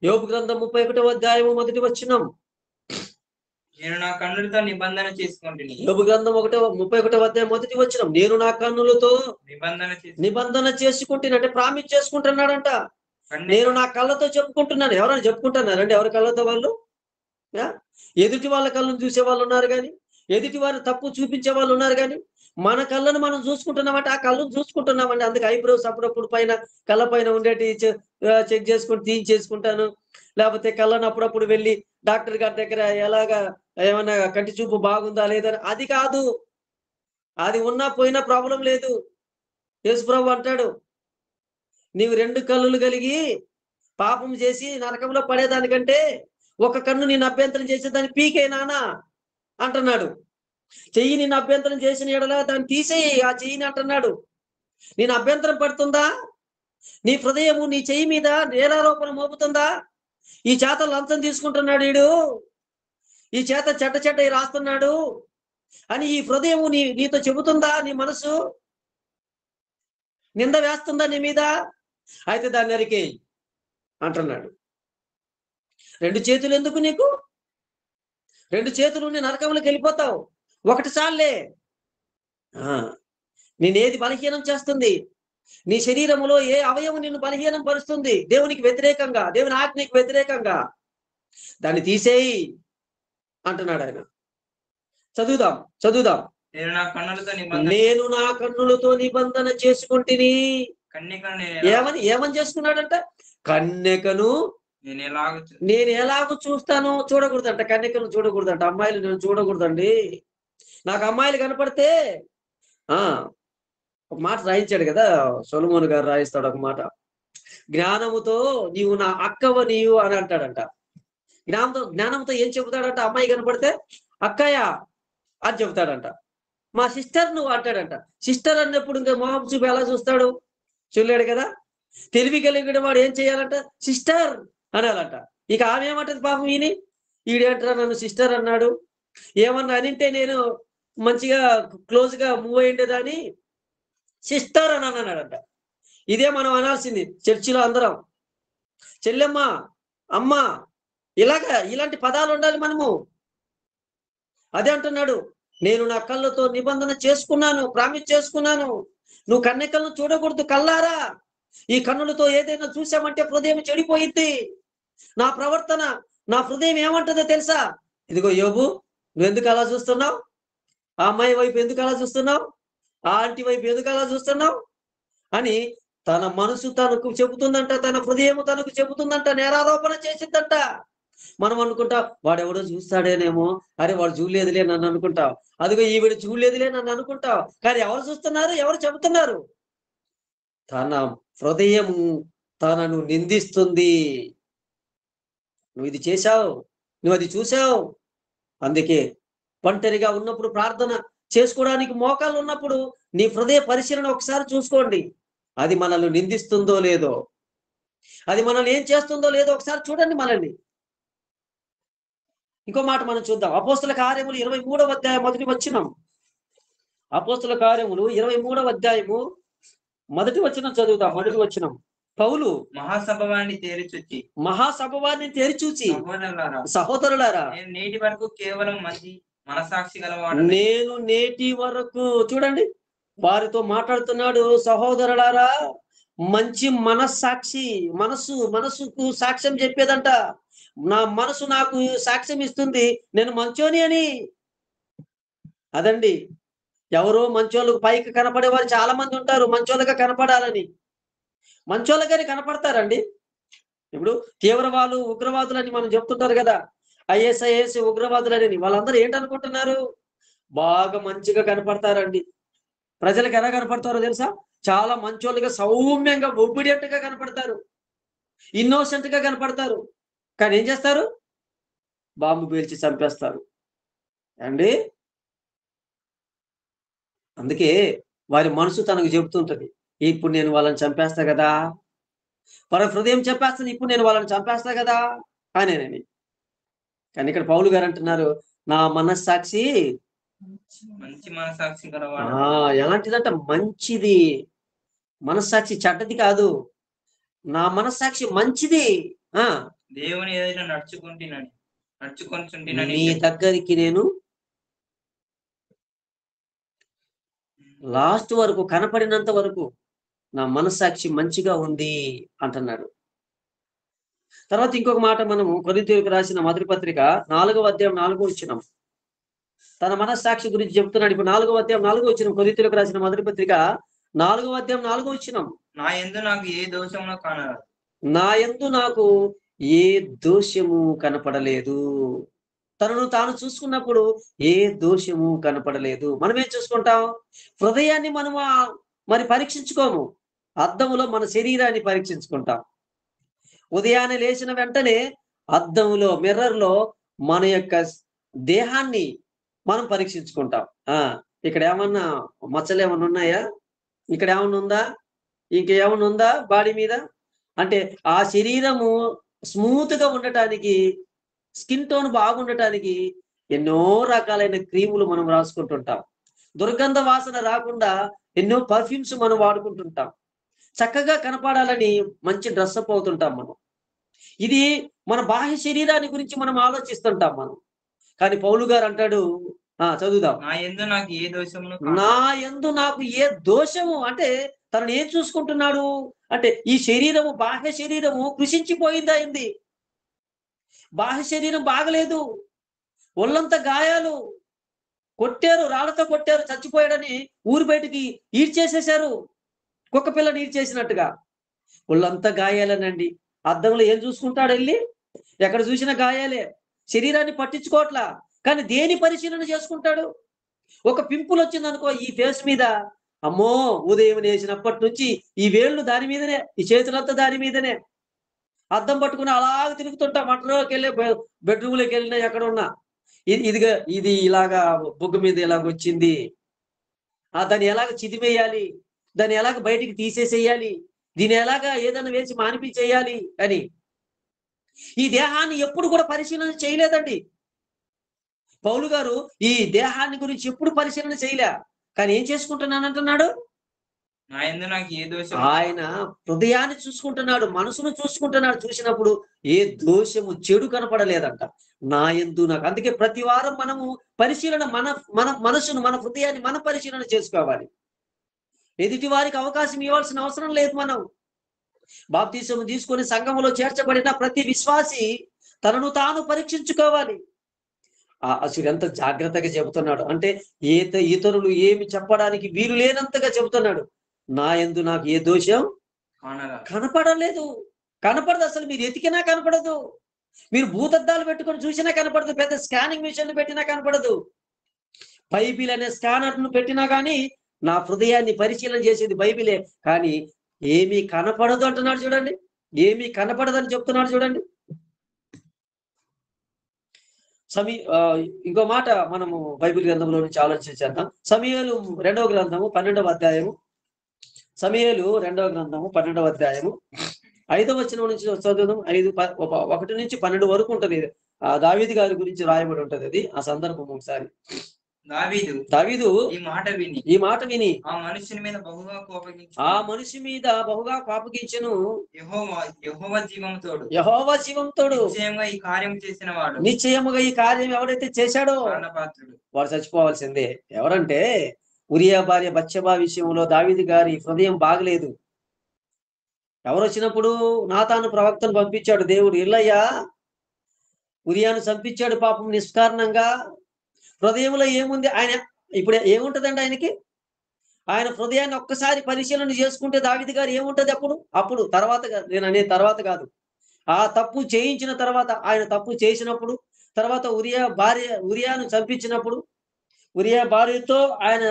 యోబు గ్రంథం 31వ అధ్యాయము 1వ వచనం. నేను నా కన్నులతో నిబంధన చేసుకుంటుని. యోబు గ్రంథం 31వ అధ్యాయం 1వ వచనం. నేను నా కన్నులతో నిబంధన చేసుకుంటున్నా అంటే ప్రామిస్ చేసుకుంటున్నాడంట. నేను నా కళ్ళతో చెప్పుకుంటున్నాను. ఎవరైనా చెప్పుకుంటున్నారండి? ఎవరి కళ్ళతో వాళ్ళు? ఎదుటి వాళ్ళ కళ్ళను చూసే వాళ్ళు ఉన్నారు కానీ, ఎదుటి వారి తప్పు చూపించే వాళ్ళు ఉన్నారు కానీ, మన కళ్ళను మనం చూసుకుంటున్నామంటే ఆ కళ్ళను చూసుకుంటున్నామండి. అందుకే ఐబ్రోస్ అప్పుడప్పుడు పైన కళ్ళ పైన ఉండేటి చెక్ చేసుకుని తీయించేసుకుంటాను. లేకపోతే కళ్ళను అప్పుడప్పుడు వెళ్ళి డాక్టర్ గారి దగ్గర ఎలాగా ఏమన్నా కంటి చూపు బాగుందా లేదని. అది కాదు. అది ఉన్నా పోయినా ప్రాబ్లం లేదు. యేసుప్రభు అంటాడు, నీవు 2 కళ్ళులు కలిగి పాపం చేసి నరకంలో పడేదానికంటే ఒక కన్ను నేను అభ్యంతరం చేసేదాన్ని పీకే నానా అంటున్నాడు. చెయ్యి నేను అభ్యంతరం చేసిన ఎడల దాన్ని తీసేయి ఆ చెయ్యిని అంటున్నాడు. నేను అభ్యంతరం పడుతుందా? నీ హృదయము నీ చెయ్యి మీద నేరారోపణ మోపుతుందా? ఈ చేత లంచం తీసుకుంటున్నాడు వీడు, ఈ చేత చెడ్డ రాస్తున్నాడు అని ఈ హృదయము నీతో చెబుతుందా? నీ మనసు నింద వేస్తుందా నీ మీద? అయితే దాన్ని నరికేయి అంటున్నాడు. 2 చేతులు ఎందుకు నీకు? 2 చేతులు నీ నరకంలోకి వెళ్ళిపోతావు. ఒకటి చాలే. నేనేది బలహీనం చేస్తుంది? నీ శరీరములో ఏ అవయవం నిన్ను బలహీనం పరుస్తుంది? దేవునికి వ్యతిరేకంగా, దేవుని ఆజ్ఞకు వ్యతిరేకంగా దాన్ని తీసేయి అంటున్నాడు ఆయన. చదువుదాం. నేను నా కన్నులతో నిబంధన చేసుకుంటుని. ఏమని చేసుకున్నాడంట? కన్యకను నేను ఎలాగో చూస్తాను. చూడకూడదంట. కన్యకను చూడకూడదంట. అమ్మాయిలు నేను చూడకూడదండి. నాకు అమ్మాయిలు కనపడితే ఒక మాట రాయించాడు కదా సొలొమోను గారు, రాయిస్తాడు ఒక మాట. జ్ఞానముతో నీవు నా అక్కవ నీవు అని అంటాడంట. జ్ఞానంతో ఏం చెబుతాడంట? అమ్మాయి కనపడితే అక్కయ్య అని చెబుతాడంట. మా సిస్టర్ నువ్వు అంటాడంట. సిస్టర్ అన్నప్పుడు ఇంకా మొహం చూపు ఎలా చూస్తాడు? చూడలేడు కదా. తెలివి కలిగిన వాడు ఏం చేయాలంట? సిస్టర్ అనాలంట. ఇక ఆమె ఏమంటది పాపం? ఈడేంటారా నన్ను సిస్టర్ అన్నాడు, ఏమన్నా అనింటే నేను మంచిగా క్లోజ్ గా మూవ్ అయ్యేదాన్ని సిస్టర్ అని అన్నాడంట. ఇదే మనం అనాల్సింది చర్చిలో అందరం. చెల్లెమ్మ, అమ్మ, ఇలాంటి పదాలు ఉండాలి మనము. అదే అంటున్నాడు, నేను నా కళ్ళతో నిబంధన చేసుకున్నాను, ప్రామిస్ చేసుకున్నాను. నువ్వు కన్నెకలను చూడకూడదు. కళ్ళారా ఈ కన్నులతో ఏదైనా చూసామంటే హృదయం చెడిపోయిద్ది. నా ప్రవర్తన, నా హృదయం ఏమంటుందో తెలుసా? ఇదిగో యోబు, నువ్వెందుకు అలా చూస్తున్నావు? ఆ అమ్మాయి వైపు ఎందుకు అలా చూస్తున్నావు? ఆ ఆంటీ వైపు ఎందుకు అలా చూస్తున్నావు అని తన మనసు తనకు చెబుతుందంట. తన హృదయం తనకు చెబుతుందంట. నేరారోపణ చేసిద్దంట. మనం అనుకుంటాం వాడెవడో చూస్తాడేనేమో, అరే వాడు చూడలేదులే నన్ను అనుకుంటాం. అదిగో ఈవిడ చూడలేదులే నన్ను అనుకుంటాం. కానీ ఎవరు చూస్తున్నారు? ఎవరు చెబుతున్నారు? తన హృదయం తనను నిందిస్తుంది. నువ్వు ఇది చేశావు, నువ్వు అది చూసావు. అందుకే ఒంటరిగా ఉన్నప్పుడు, ప్రార్థన చేసుకోవడానికి మోకాళ్ళు ఉన్నప్పుడు నీ హృదయ పరిశీలన ఒకసారి చూసుకోండి. అది మనల్ని నిందిస్తుందో లేదో, అది మనల్ని ఏం చేస్తుందో లేదో ఒకసారి చూడండి మనల్ని. ఇంకో మాట మనం చూద్దాం. అపోస్తల కార్యములు 23వ అధ్యాయం 1వ వచనం. అపోస్తల కార్యములు 23వ అధ్యాయము మొదటి వచనం చదువుతాం. మొదటి వచనం. పౌలు మహాసభవాన్ని తేరిచూచి సహోదరులారా, సహోదరులారా, నేను నేటి వరకు కేవలం మంచి మనసాక్షి గలవాడు. నేను నేటి వరకు చూడండి వారితో మాట్లాడుతున్నాడు. సహోదరులారా, మంచి మనస్సాక్షి, మనసుకు సాక్ష్యం చెప్పేదంట. నా మనసు నాకు సాక్ష్యం ఇస్తుంది నేను మంచోని అని. అదండి, ఎవరో మంచోళ్ళకు పైకి కనపడేవారు చాలా మంది ఉంటారు, మంచోళ్ళగా కనపడాలని. మంచోళ్ళగానే కనపడతారండి. ఇప్పుడు తీవ్రవాదులు, ఉగ్రవాదులని మనం చెప్తుంటారు కదా, ఐఎస్ఐఎస్ ఉగ్రవాదులని. వాళ్ళందరూ ఏంటనుకుంటున్నారు? బాగా మంచిగా కనపడతారండి. ప్రజలకు ఎలా కనపడతారో తెలుసా? చాలా మంచోళ్ళుగా, సౌమ్యంగా, ఒబిడియంట్ గా కనపడతారు, ఇన్నోసెంట్ గా కనపడతారు. కానీ ఏం చేస్తారు? బాంబు పేల్చి చంపేస్తారు అండి. అందుకే వారి మనసు తనకు చెబుతుంటది, ఇప్పుడు నేను వాళ్ళని చంపేస్తా కదా, వారి హృదయం చెప్పేస్తుంది, ఇప్పుడు నేను వాళ్ళని చంపేస్తా కదా అనేనని. కానీ ఇక్కడ పౌలు గారు అంటున్నారు, నా మనస్సాక్షి మంచి మనసాక్షి గలవాడు. ఎలాంటిదంట? మంచిది. మనస్సాక్షి చెడ్డది కాదు, నా మనస్సాక్షి మంచిది. దేవుని ఏదైనా నడుచుకుంటున్నాను. నీ దగ్గరికి నేను లాస్ట్ వరకు, కనపడినంత వరకు నా మనస్సాక్షి మంచిగా ఉంది అంటున్నాడు. తర్వాత ఇంకొక మాట మనము కొరింథీయులకు రాసిన మొదటి పత్రిక 4వ అధ్యాయం 4వ వచనం. తన మనస్సాక్షి గురించి చెప్తున్నాడు. ఇప్పుడు 4వ అధ్యాయం 4వ వచనం, కొరింథీయులకు రాసిన మొదటి పత్రిక 4వ అధ్యాయం 4వ వచనం. నా యందు నాకు ఏ దోషమును కానరాదు. నా యందు నాకు ఏ దోషము కనపడలేదు. తనను తాను చూసుకున్నప్పుడు ఏ దోషము కనపడలేదు. మనం ఏం చూసుకుంటాం? హృదయాన్ని మనము మరి పరీక్షించుకోము, అద్దములో మన శరీరాన్ని పరీక్షించుకుంటాం. ఉదయాన్నే లేచిన వెంటనే అద్దంలో, మిర్రర్లో మన యొక్క దేహాన్ని మనం పరీక్షించుకుంటాం. ఇక్కడ ఏమన్నా మచ్చలు ఏమన్నా ఉన్నాయా? ఇక్కడ ఏమన్నా ఉందా? ఇంకేమన్నా ఉందా బాడీ మీద? అంటే ఆ శరీరము స్మూత్ గా ఉండటానికి, స్కిన్ టోన్ బాగుండటానికి ఎన్నో రకాలైన క్రీములు మనం రాసుకుంటుంటాం. దుర్గంధ వాసన రాకుండా ఎన్నో పర్ఫ్యూమ్స్ మనం వాడుకుంటుంటాం. చక్కగా కనపడాలని మంచి డ్రెస్అప్ అవుతుంటాం మనం. ఇది మన బాహ్య శరీరాన్ని గురించి మనం ఆలోచిస్తుంటాం మనం. కానీ పౌలు గారు అంటాడు, చదువుదాం. నా యందు నాకు ఏ దోషమును నా యందు నాకు ఏ దోషము అంటే తనను ఏం చూసుకుంటున్నాడు అంటే, ఈ శరీరము, బాహ్య శరీరము కృషించిపోయింది. బాహ్య శరీరం బాగలేదు, ఒళ్ళంతా గాయాలు, కొట్టారు, రాళ్లతో కొట్టారు, చచ్చిపోయాడని ఊరి బయటికి ఈడ్చేసేశారు, కుక్క పిల్లని ఈడ్చేసినట్టుగా. ఒళ్ళంతా గాయాలేనండి. అద్దంలో ఏం చూసుకుంటాడు? వెళ్ళి ఎక్కడ చూసినా గాయాలే. శరీరాన్ని పట్టించుకోవట్లా, కానీ దేని పరిశీలన చేసుకుంటాడు? ఒక పింపుల్ వచ్చిందనుకో ఈ ఫేస్ మీద, అమ్మో, ఉదయం వేసినప్పటి నుంచి ఈ వేళ్ళు దాని మీదనే, ఈ చేతులంతా దాని మీదనే. అద్దం పట్టుకుని అలాగ తిరుగుతుంటా, వంటలోకి వెళ్ళి, బెడ్రూమ్లోకి వెళ్ళినా, ఎక్కడ ఉన్నా ఇది ఇలాగా బొగ్గు మీద ఇలాగ వచ్చింది, దాన్ని ఎలాగ చిదిమేయాలి, దాన్ని ఎలాగ బయటికి తీసేసేయాలి, దీన్ని ఎలాగా ఏదైనా వేసి మానిపించేయాలి అని ఈ దేహాన్ని ఎప్పుడు కూడా పరిశీలన చేయలేదండి. పౌలు గారు ఈ దేహాన్ని గురించి ఎప్పుడు పరిశీలన చేయలే. కానీ ఏం చేసుకుంటున్నానంటున్నాడు? ఆయన హృదయాన్ని చూసుకుంటున్నాడు, మనసును చూసుకుంటున్నాడు. చూసినప్పుడు ఏ దోషము, చెడు కనపడలేదంట. నా యందు నాకు. అందుకే ప్రతి వారం మనము పరిశీలన, మన మనసును, మన హృదయాన్ని మనం పరిశీలన చేసుకోవాలి. ఎదుటి వారికి అవకాశం ఇవ్వాల్సిన అవసరం లేదు. మనం బాప్తీసము తీసుకొని సంఘములో చేర్చబడిన ప్రతి విశ్వాసి తనను తాను పరీక్షించుకోవాలి. అసలు ఎంత జాగ్రత్తగా చెబుతున్నాడు అంటే, ఇతరులు ఏమి చెప్పడానికి వీలు లేనంతగా చెబుతున్నాడు. నా యందు నాకు ఏ దోషం కనపడలేదు, కనపడదు. అసలు మీరు ఎతికినా కనపడదు, మీరు భూతద్దాలు పెట్టుకొని చూసినా కనపడదు, పెద్ద స్కానింగ్ మిషన్లు పెట్టినా కనపడదు, బైబిల్ అనే స్కానర్ను పెట్టినా కానీ నా హృదయాన్ని పరిశీలన చేసేది బైబిలే. కానీ ఏమీ కనపడదు అంటున్నాడు చూడండి. ఏమీ కనపడదని చెప్తున్నాడు చూడండి. ఇంకో మాట మనము బైబిల్ గ్రంథంలో నుంచి ఆలోచించేద్దాం. సమూయేలు 2వ గ్రంథము 12వ అధ్యాయము. సమూయేలు 2వ గ్రంథము 12వ అధ్యాయము 5వ వచనం నుంచి చదువుదాం. 1 నుంచి 12 వరకు ఉంటది. దావీదు గారి గురించి రాయబడి ఉంటది. అది ఆ సందర్భం ఒకసారి. దావీదు ఈ మాట విని ఆ మనుషుని మీద బహుగా కోపగించెను. యెహోవా జీవంతోడు నిశ్చయముగా ఈ కార్యం ఎవరైతే చేశాడో వాడు చచ్చిపోవాల్సిందే. ఎవరంటే ఉరియా భార్య బత్షెబా విషయంలో దావీదు గారి హృదయం బాగలేదు. ఎవరు వచ్చినప్పుడు నాతాను ప్రవక్తను పంపించాడు దేవుడు. ఇల్లయ్యా, ఉరియాను చంపించాడు పాపం నిష్కారణంగా. హృదయంలో ఏముంది ఆయన? ఇప్పుడు ఏముంటదండి ఆయనకి? ఆయన హృదయాన్ని ఒక్కసారి పరిశీలన చేసుకుంటే దావీదు గారు ఏముంటది అప్పుడు తర్వాత నేను అనే తర్వాత కాదు, ఆ తప్పు చేయించిన తర్వాత, ఆయన తప్పు చేసినప్పుడు, తర్వాత ఉరియాను చంపించినప్పుడు, ఉరియా భార్యతో ఆయన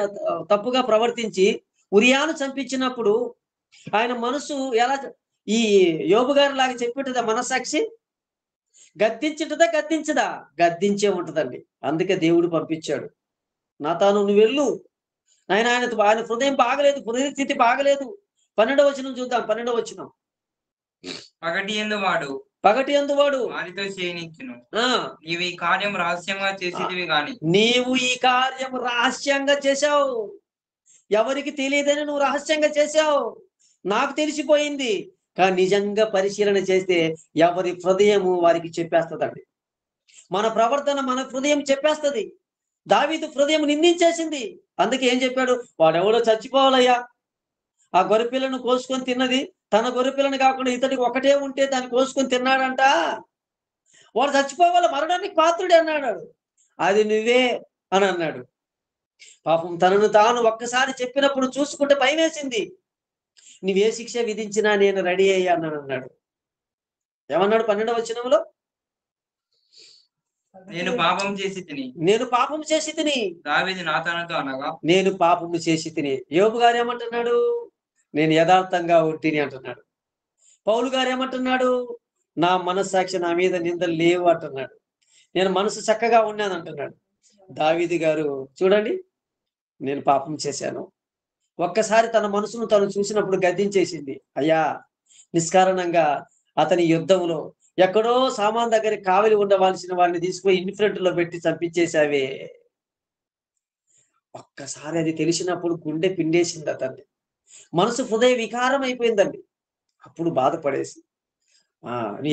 తప్పుగా ప్రవర్తించి ఉరియాను చంపించినప్పుడు ఆయన మనసు ఎలా ఈ యోబు గారి లాగా చెప్పినదా మనస్సాక్షి? గద్దించదా? గద్దించే ఉంటదండి. అందుకే దేవుడు పంపించాడు. నాతాను, నువ్వు వెళ్ళు. ఆయన హృదయం బాగలేదు, హృదయ స్థితి బాగలేదు. 12వ వచనం చూద్దాం. 12వ వచనం. పగటి యందు వాడు వారితో చేయనిచ్చును. నీవు ఈ కార్యం రహస్యంగా చేసేదివి గాని. నీవు ఈ కార్యం రహస్యంగా చేశావు. ఎవరికి తెలియదని నువ్వు రహస్యంగా చేశావు. నాకు తెలిసిపోయింది. కానీ నిజంగా పరిశీలన చేస్తే ఎవరి హృదయము వారికి చెప్పేస్తుందండి. మన ప్రవర్తన మన హృదయం చెప్పేస్తుంది. దావీదు హృదయం నిందించేసింది. అందుకే ఏం చెప్పాడు? వాడెవడో చచ్చిపోవాలయ్యా. ఆ గొర్రెపిల్లను కోసుకొని తిన్నది తన గొర్రెపిల్లని కాకుండా ఇతడికి ఒకటే ఉంటే దాన్ని కోసుకొని తిన్నాడంట. వాడు చచ్చిపోవాలి, మరణానికి పాత్రుడే అన్నాడు. అది నువ్వే అని అన్నాడు. పాపం తనను తాను ఒక్కసారి చెప్పినప్పుడు చూసుకుంటే భయమేసింది. నువ్వే శిక్ష విధించినా నేను రెడీ అయ్యాను అన్నాడు. ఏమన్నాడు 12వ వచనంలో? నేను పాపం చేసి తిని దావీదు నాతానుతో అనగా, నేను పాపము చేసి తిని. యోబు గారు ఏమంటున్నాడు? నేను యథార్థంగా ఉంటిని అంటున్నాడు. పౌలు గారు ఏమంటున్నాడు? నా మనస్సాక్షి నా మీద నిందలు లేవు అంటున్నాడు. నేను మనసు చక్కగా ఉన్నాను అంటున్నాడు. దావీదు గారు చూడండి, నేను పాపం చేశాను. ఒక్కసారి తన మనసును తను చూసినప్పుడు గద్దించేసింది. అయ్యా, నిష్కారణంగా అతని యుద్ధంలో ఎక్కడో సామాన్ దగ్గర కావలి ఉండవలసిన వాడిని తీసుకుపోయి ఇన్ఫ్రంట్ లో పెట్టి చంపించేశావే. ఒక్కసారి అది తెలిసినప్పుడు గుండె పిండేసింది అతన్ని. మనసు హృదయ వికారం అయిపోయిందండి. అప్పుడు బాధపడేసి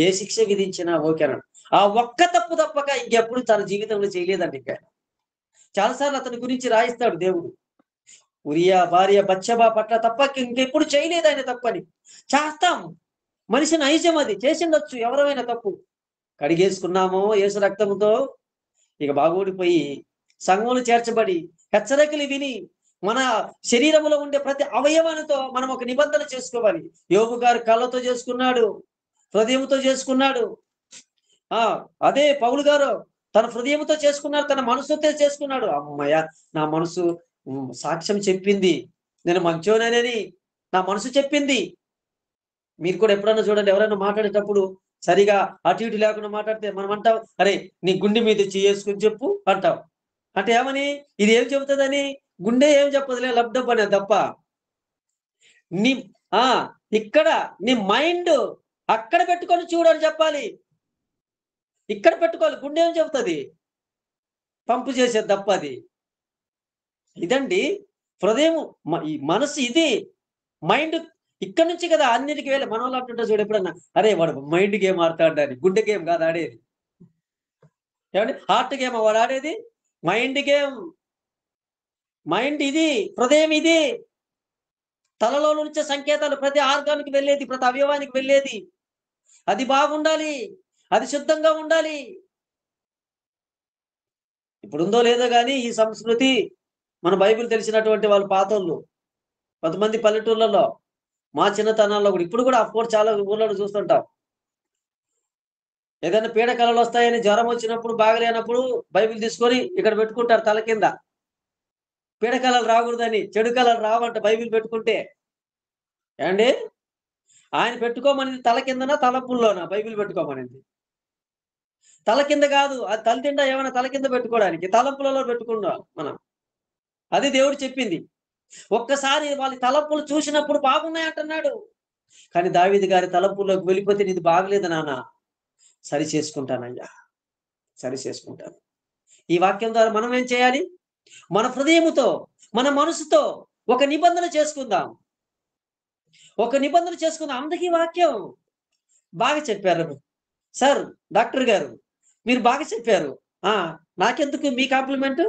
ఏ శిక్ష విధించినా ఓకేనా. ఆ ఒక్క తప్పు తప్పక ఇంకెప్పుడు తన జీవితంలో చేయలేదండి. ఇంకా చాలాసార్లు అతని గురించి రాయిస్తాడు దేవుడు. ఉరియా భార్య బత్షెబా పట్ల తప్ప ఇంకెప్పుడు చేయలేదు ఆయన తప్పని. చేస్తాం, మనిషి నైజం, అది చేసిండొచ్చు ఎవరైనా తప్పు. కడిగేసుకున్నామో యేసు రక్తంతో ఇక బాగోడిపోయి సంఘములు చేర్చబడి హెచ్చరికలు విని మన శరీరంలో ఉండే ప్రతి అవయవానితో మనం ఒక నిబంధన చేసుకోవాలి. యోబు గారు కళ్ళతో చేసుకున్నాడు, హృదయంతో చేసుకున్నాడు. అదే పౌలు గారు తన హృదయంతో చేసుకున్నాడు, తన మనసుతో చేసుకున్నాడు. అమ్మయ్య, నా మనసు సాక్ష్యం చెప్పింది, నేను మంచోనేనని నా మనసు చెప్పింది. మీరు కూడా ఎప్పుడన్నా చూడండి, ఎవరైనా మాట్లాడేటప్పుడు సరిగా అటు ఇటు లేకుండా మాట్లాడితే మనం అంటాం, అరే నీ గుండె మీద చేసుకుని చెప్పు అంటాం. అంటే ఏమని? ఇది ఏం చెబుతుందని? గుండె ఏం చెప్పదులే, లబ్డబ్ అనే తప్ప. నీ ఇక్కడ నీ మైండ్ అక్కడ పెట్టుకొని చూడని చెప్పాలి. ఇక్కడ పెట్టుకోవాలి. గుండె ఏం చెబుతుంది? పంపు చేసేది తప్ప అది. ఇదండి హృదయం, ఈ మనసు ఇది. మైండ్ ఇక్కడ నుంచి కదా అన్నిటికీ వెళ్ళి. మన వాళ్ళు అంటుంటారు చూడు ఎప్పుడన్నా, అరే వాడు మైండ్ గేమ్ ఆడతాడని. గుండె గేమ్ కాదు ఆడేది. ఏమండి? హార్ట్ గేమ్ వాడు ఆడేది. Mind game. మైండ్ ఇది, హృదయం ఇది. తలలో నుంచే సంకేతాలు ప్రతి ఆర్గానికి వెళ్ళేది, ప్రతి అవయవానికి వెళ్ళేది. అది బాగుండాలి, అది శుద్ధంగా ఉండాలి. ఇప్పుడుందో లేదో కానీ ఈ సంస్కృతి, మన బైబిల్ తెలిసినటువంటి వాళ్ళు పాతోళ్ళు కొంతమంది పల్లెటూర్లలో, మా చిన్నతనాల్లో కూడా, ఇప్పుడు కూడా అఫ్కోర్స్ చాలా ఊళ్ళో చూస్తుంటాం. ఏదైనా పీడకలలు వస్తాయని జ్వరం వచ్చినప్పుడు, బాగలేనప్పుడు బైబిల్ తీసుకొని ఇక్కడ పెట్టుకుంటారు తల కింద. పీడకలలు రాకూడదని, చెడు కళలు రావంట బైబిల్ పెట్టుకుంటే. ఏమండి? ఆయన పెట్టుకోమనింది తల కిందనా తలపుల్లోనా? బైబిల్ పెట్టుకోమనింది తల కింద కాదు. అది తల తిండా ఏమైనా తల కింద పెట్టుకోవడానికి, తలంపులలో పెట్టుకున్నాం మనం. అది దేవుడు చెప్పింది. ఒక్కసారి వాళ్ళ తలంపులు చూసినప్పుడు బాగున్నాయి అంటున్నాడు. కానీ దావీదు గారి తలంపుల్లోకి వెళ్ళిపోతే, ఇది బాగలేదు నాన్న, సరి చేసుకుంటానయ్యా, సరి చేసుకుంటాను. ఈ వాక్యం ద్వారా మనం ఏం చేయాలి? మన హృదయముతో, మన మనసుతో ఒక నిబంధన చేసుకుందాం. ఒక నిబంధన చేసుకుందాం. అందరికీ వాక్యం బాగా చెప్పారు సార్, డాక్టర్ గారు మీరు బాగా చెప్పారు. నాకెందుకు మీ కాంప్లిమెంట్?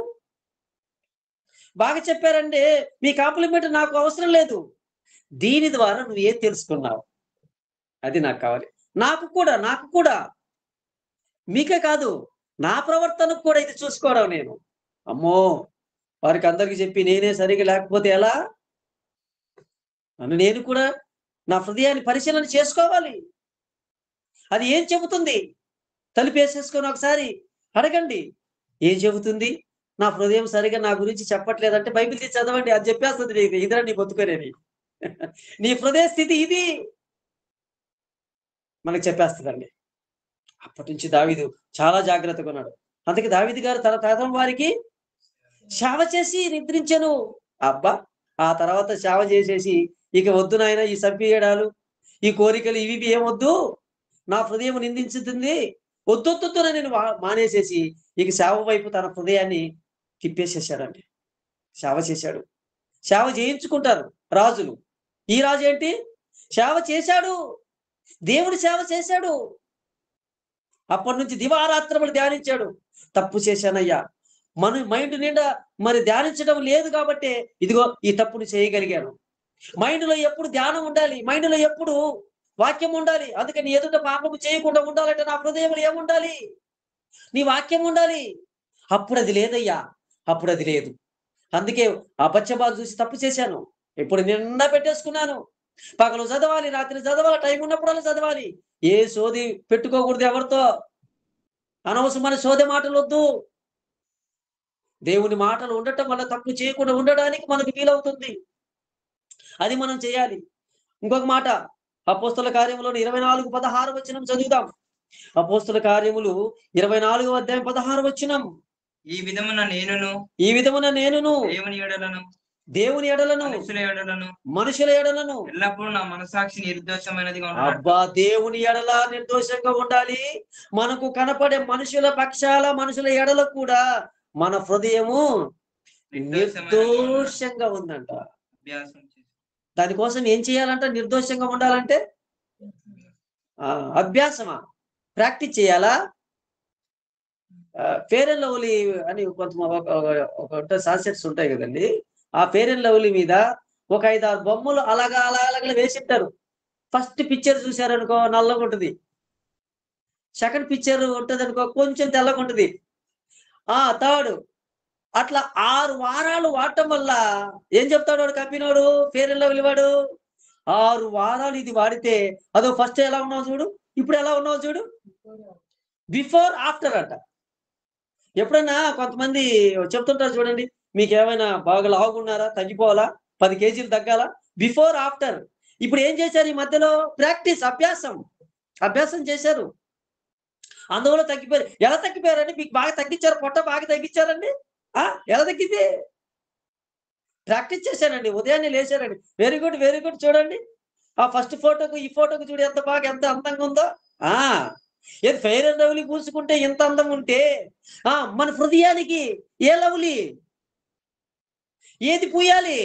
బాగా చెప్పారంటే మీ కాంప్లిమెంట్ నాకు అవసరం లేదు. దీని ద్వారా నువ్వు ఏం తెలుసుకున్నావు? అది నాకు కావాలి. నాకు కూడా మీకే కాదు, నా ప్రవర్తనకు కూడా ఇది చూసుకోవడం నేను. అమ్మో! వారికి అందరికి చెప్పి నేనే సరిగ్గా లేకపోతే ఎలా? నేను కూడా నా హృదయాన్ని పరిశీలన చేసుకోవాలి. అది ఏం చెబుతుంది? తలుపేసేసుకొని ఒకసారి అడగండి. ఏం చెబుతుంది? నా హృదయం సరిగ్గా నా గురించి చెప్పట్లేదంటే బైబిల్ తీసి చదవండి. అది చెప్పేస్తుంది నీకు. ఇదిరా నీ బతుకునేది. నీ హృదయ స్థితి ఇది మనకు చెప్పేస్తదండి. అప్పటి నుంచి దావీదు చాలా జాగ్రత్తగా ఉన్నాడు. అందుకే దావీదు గారు తన తరం వారికి సేవ చేసి నిద్రించెను. అబ్బా! ఆ తర్వాత సేవ చేసేసి ఇక వద్దు నాయన ఈ సంపియడాలు, ఈ కోరికలు ఇవి ఏమొద్దు. నా హృదయం నిందించుతుంది. వద్దొద్దున నేను మానేసేసి ఇక సేవ వైపు తన హృదయాన్ని తిప్పేసేసాడండి. సేవ చేశాడు. సేవ చేయించుకుంటారు రాజులు. ఈ రాజు ఏంటి? సేవ చేశాడు. దేవుడి సేవ చేశాడు. అప్పటి నుంచి దివారాత్రములు ధ్యానించాడు. తప్పు చేశానయ్యా, మన మైండ్ నిండా మరి ధ్యానించడం లేదు కాబట్టి ఇదిగో ఈ తప్పుని చేయగలిగాను. మైండ్లో ఎప్పుడు ధ్యానం ఉండాలి, మైండ్లో ఎప్పుడు వాక్యం ఉండాలి. అందుకని ఎదుట పాపము చేయకుండా ఉండాలంటే నా హృదయంలో ఏముండాలి? నీ వాక్యం ఉండాలి. అప్పుడు అది లేదయ్యా, అప్పుడు అది లేదు. అందుకే ఆ పచ్చబాలు చూసి తప్పు చేశాను. ఇప్పుడు నిండా పెట్టేసుకున్నాను. పగలు చదవాలి, రాత్రి చదవాలి, టైం ఉన్నప్పుడల్లా చదవాలి. ఏ సోది పెట్టుకోకూడదు ఎవరితో. అనవసరమైన సోది మాటలు వద్దు. దేవుని మాటలు ఉండటం వల్ల తప్పు చేయకుండా ఉండడానికి మనకు వీలవుతుంది. అది మనం చేయాలి. ఇంకొక మాట అపోస్తల కార్యములోని 24:16 వచనం చదువుదాం. అపోస్తల కార్యములు 24వ అధ్యాయం 16 వచనం. ఈ విధమున నేనును దేవుని ఎడలను మనుషుల ఎడలను ఎల్లప్పుడూ నా మనసాక్షి నిర్దోషమైనదిగా ఉండాలి. అబ్బా! దేవుని ఎడల నిర్దోషంగా ఉండాలి. మనకు కనపడే మనుషుల పక్షాల, మనుషుల ఎడల కూడా మన హృదయము నిర్దోషంగా ఉందంట. దానికోసం ఏం చేయాలంట? నిర్దోషంగా ఉండాలంటే అభ్యాసమా? ప్రాక్టీస్ చేయాలా? ఫేర్ అండ్ లవ్లీ అని కొంత సాన్సెట్స్ ఉంటాయి కదండి. ఆ ఫేర్ అండ్ లవ్లీ మీద ఒక 5-6 బొమ్మలు అలాగా వేసింటారు. ఫస్ట్ పిక్చర్ చూసారనుకో నల్లగా ఉంటుంది. సెకండ్ పిక్చర్ ఉంటుంది అనుకో కొంచెం తెల్లగా ఉంటుంది. థర్డ్ అట్లా 6 వారాలు వాడటం వల్ల ఏం చెప్తాడు వాడు కంపెనీవాడు, ఫేర్ అండ్ లవ్లీ వాడు? 6 వారాలు ఇది వాడితే అదో ఫస్ట్ ఎలా ఉన్నావు చూడు, ఇప్పుడు ఎలా ఉన్నావు చూడు, బిఫోర్ ఆఫ్టర్ అంట. ఎప్పుడైనా కొంతమంది చెప్తుంటారు చూడండి, మీకు ఏమైనా బాగా లావుగున్నారా, తగ్గిపోవాలా, 10 కేజీలు తగ్గాలా, బిఫోర్ ఆఫ్టర్. ఇప్పుడు ఏం చేశారు ఈ మధ్యలో? ప్రాక్టీస్, అభ్యాసం చేశారు. అందువల్ల తగ్గిపోయారు. ఎలా తగ్గిపోయారండి? మీకు బాగా తగ్గించారు, పొట్ట బాగా తగ్గించారండి. ఎలా తగ్గింది? ప్రాక్టీస్ చేశానండి, ఉదయాన్నే లేచారండి. Very good, very good. చూడండి ఆ ఫస్ట్ ఫోటోకు ఈ ఫోటోకు చూడు ఎంత అందంగా ఉందో. ఏది ఫెయిర్ అండ్ లవ్లీ పూసుకుంటే ఎంత అందం ఉంటే మన హృదయానికి ఏ లవ్లీ, ఏది పూయాలి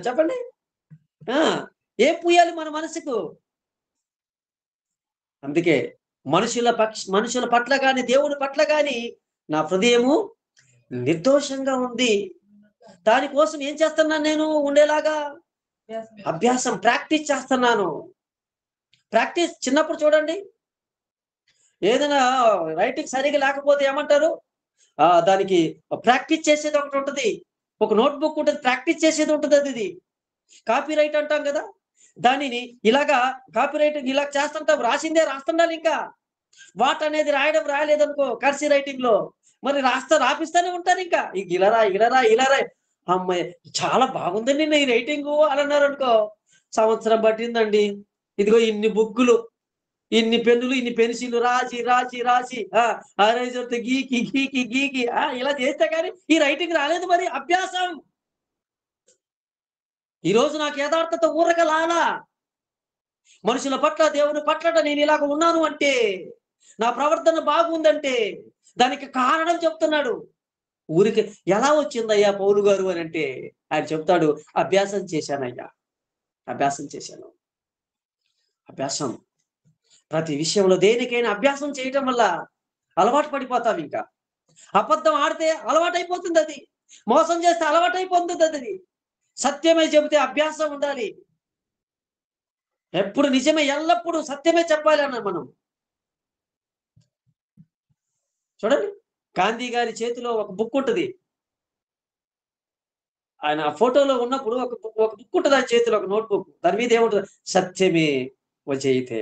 చెప్పండి? ఏం పూయాలి మన మనసుకు? అందుకే మనుషుల పట్ల గాని దేవుని పట్ల గాని నా హృదయము నిర్దోషంగా ఉంది. దానికోసం ఏం చేస్తున్నాను నేను? ఉండేలాగా అభ్యాసం, ప్రాక్టీస్ చేస్తున్నాను. ప్రాక్టీస్ చిన్నప్పుడు చూడండి, ఏదైనా రైటింగ్ సరిగా లేకపోతే ఏమంటారు? దానికి ప్రాక్టీస్ చేసేది ఒకటి ఉంటుంది, ఒక నోట్బుక్ ఉంటుంది, ప్రాక్టీస్ చేసేది ఉంటుంది. అది కాపీ రైట్ అంటాం కదా. దానిని ఇలాగా కాపీ రైటింగ్ ఇలా చేస్తుంటాం, రాసిందే రాస్తుండాలి. ఇంకా వాట్ అనేది రాయలేదనుకో కర్సీ రైటింగ్ లో, మరి రాపిస్తానే ఉంటారు. ఇంకా ఇలా అమ్మాయి చాలా బాగుందండి ఈ రైటింగ్ అని అన్నారు అనుకో, సంవత్సరం పట్టిందండి. ఇదిగో ఇన్ని బుక్కులు, ఇన్ని పెన్నులు, ఇన్ని పెన్సిల్ రాసి తో గీకి ఇలా చేస్తే కానీ ఈ రైటింగ్ రాలేదు. మరి అభ్యాసం. ఈరోజు నాకు యథార్థత ఊరకలాలా. మనుషుల పట్ల దేవుని పట్ల నేను ఇలాగ ఉన్నాను అంటే, నా ప్రవర్తన బాగుందంటే దానికి కారణం చెప్తున్నాడు. ఊరికి ఎలా వచ్చిందయ్యా పౌలు గారు అని అంటే ఆయన చెప్తాడు, అభ్యాసం చేశానయ్యా, అభ్యాసం చేశాను. అభ్యాసం ప్రతి విషయంలో దేనికైనా అభ్యాసం చేయటం వల్ల అలవాటు పడిపోతాం. ఇంకా అబద్ధం ఆడితే అలవాటైపోతుంది, అది మోసం చేస్తే అలవాటైపోతుంది, అది సత్యమే చెబితే అభ్యాసం ఉండాలి. ఎప్పుడు నిజమే, ఎల్లప్పుడూ సత్యమే చెప్పాలి అన్న మనం. చూడండి, గాంధీ గారి చేతిలో ఒక బుక్ ఉంటుంది. ఆయన ఆ ఫోటోలో ఉన్నప్పుడు ఒక బుక్ ఉంటుంది ఆయన చేతిలో, ఒక నోట్ బుక్. దాని మీద ఏముంటుంది? సత్యమే వజయితే.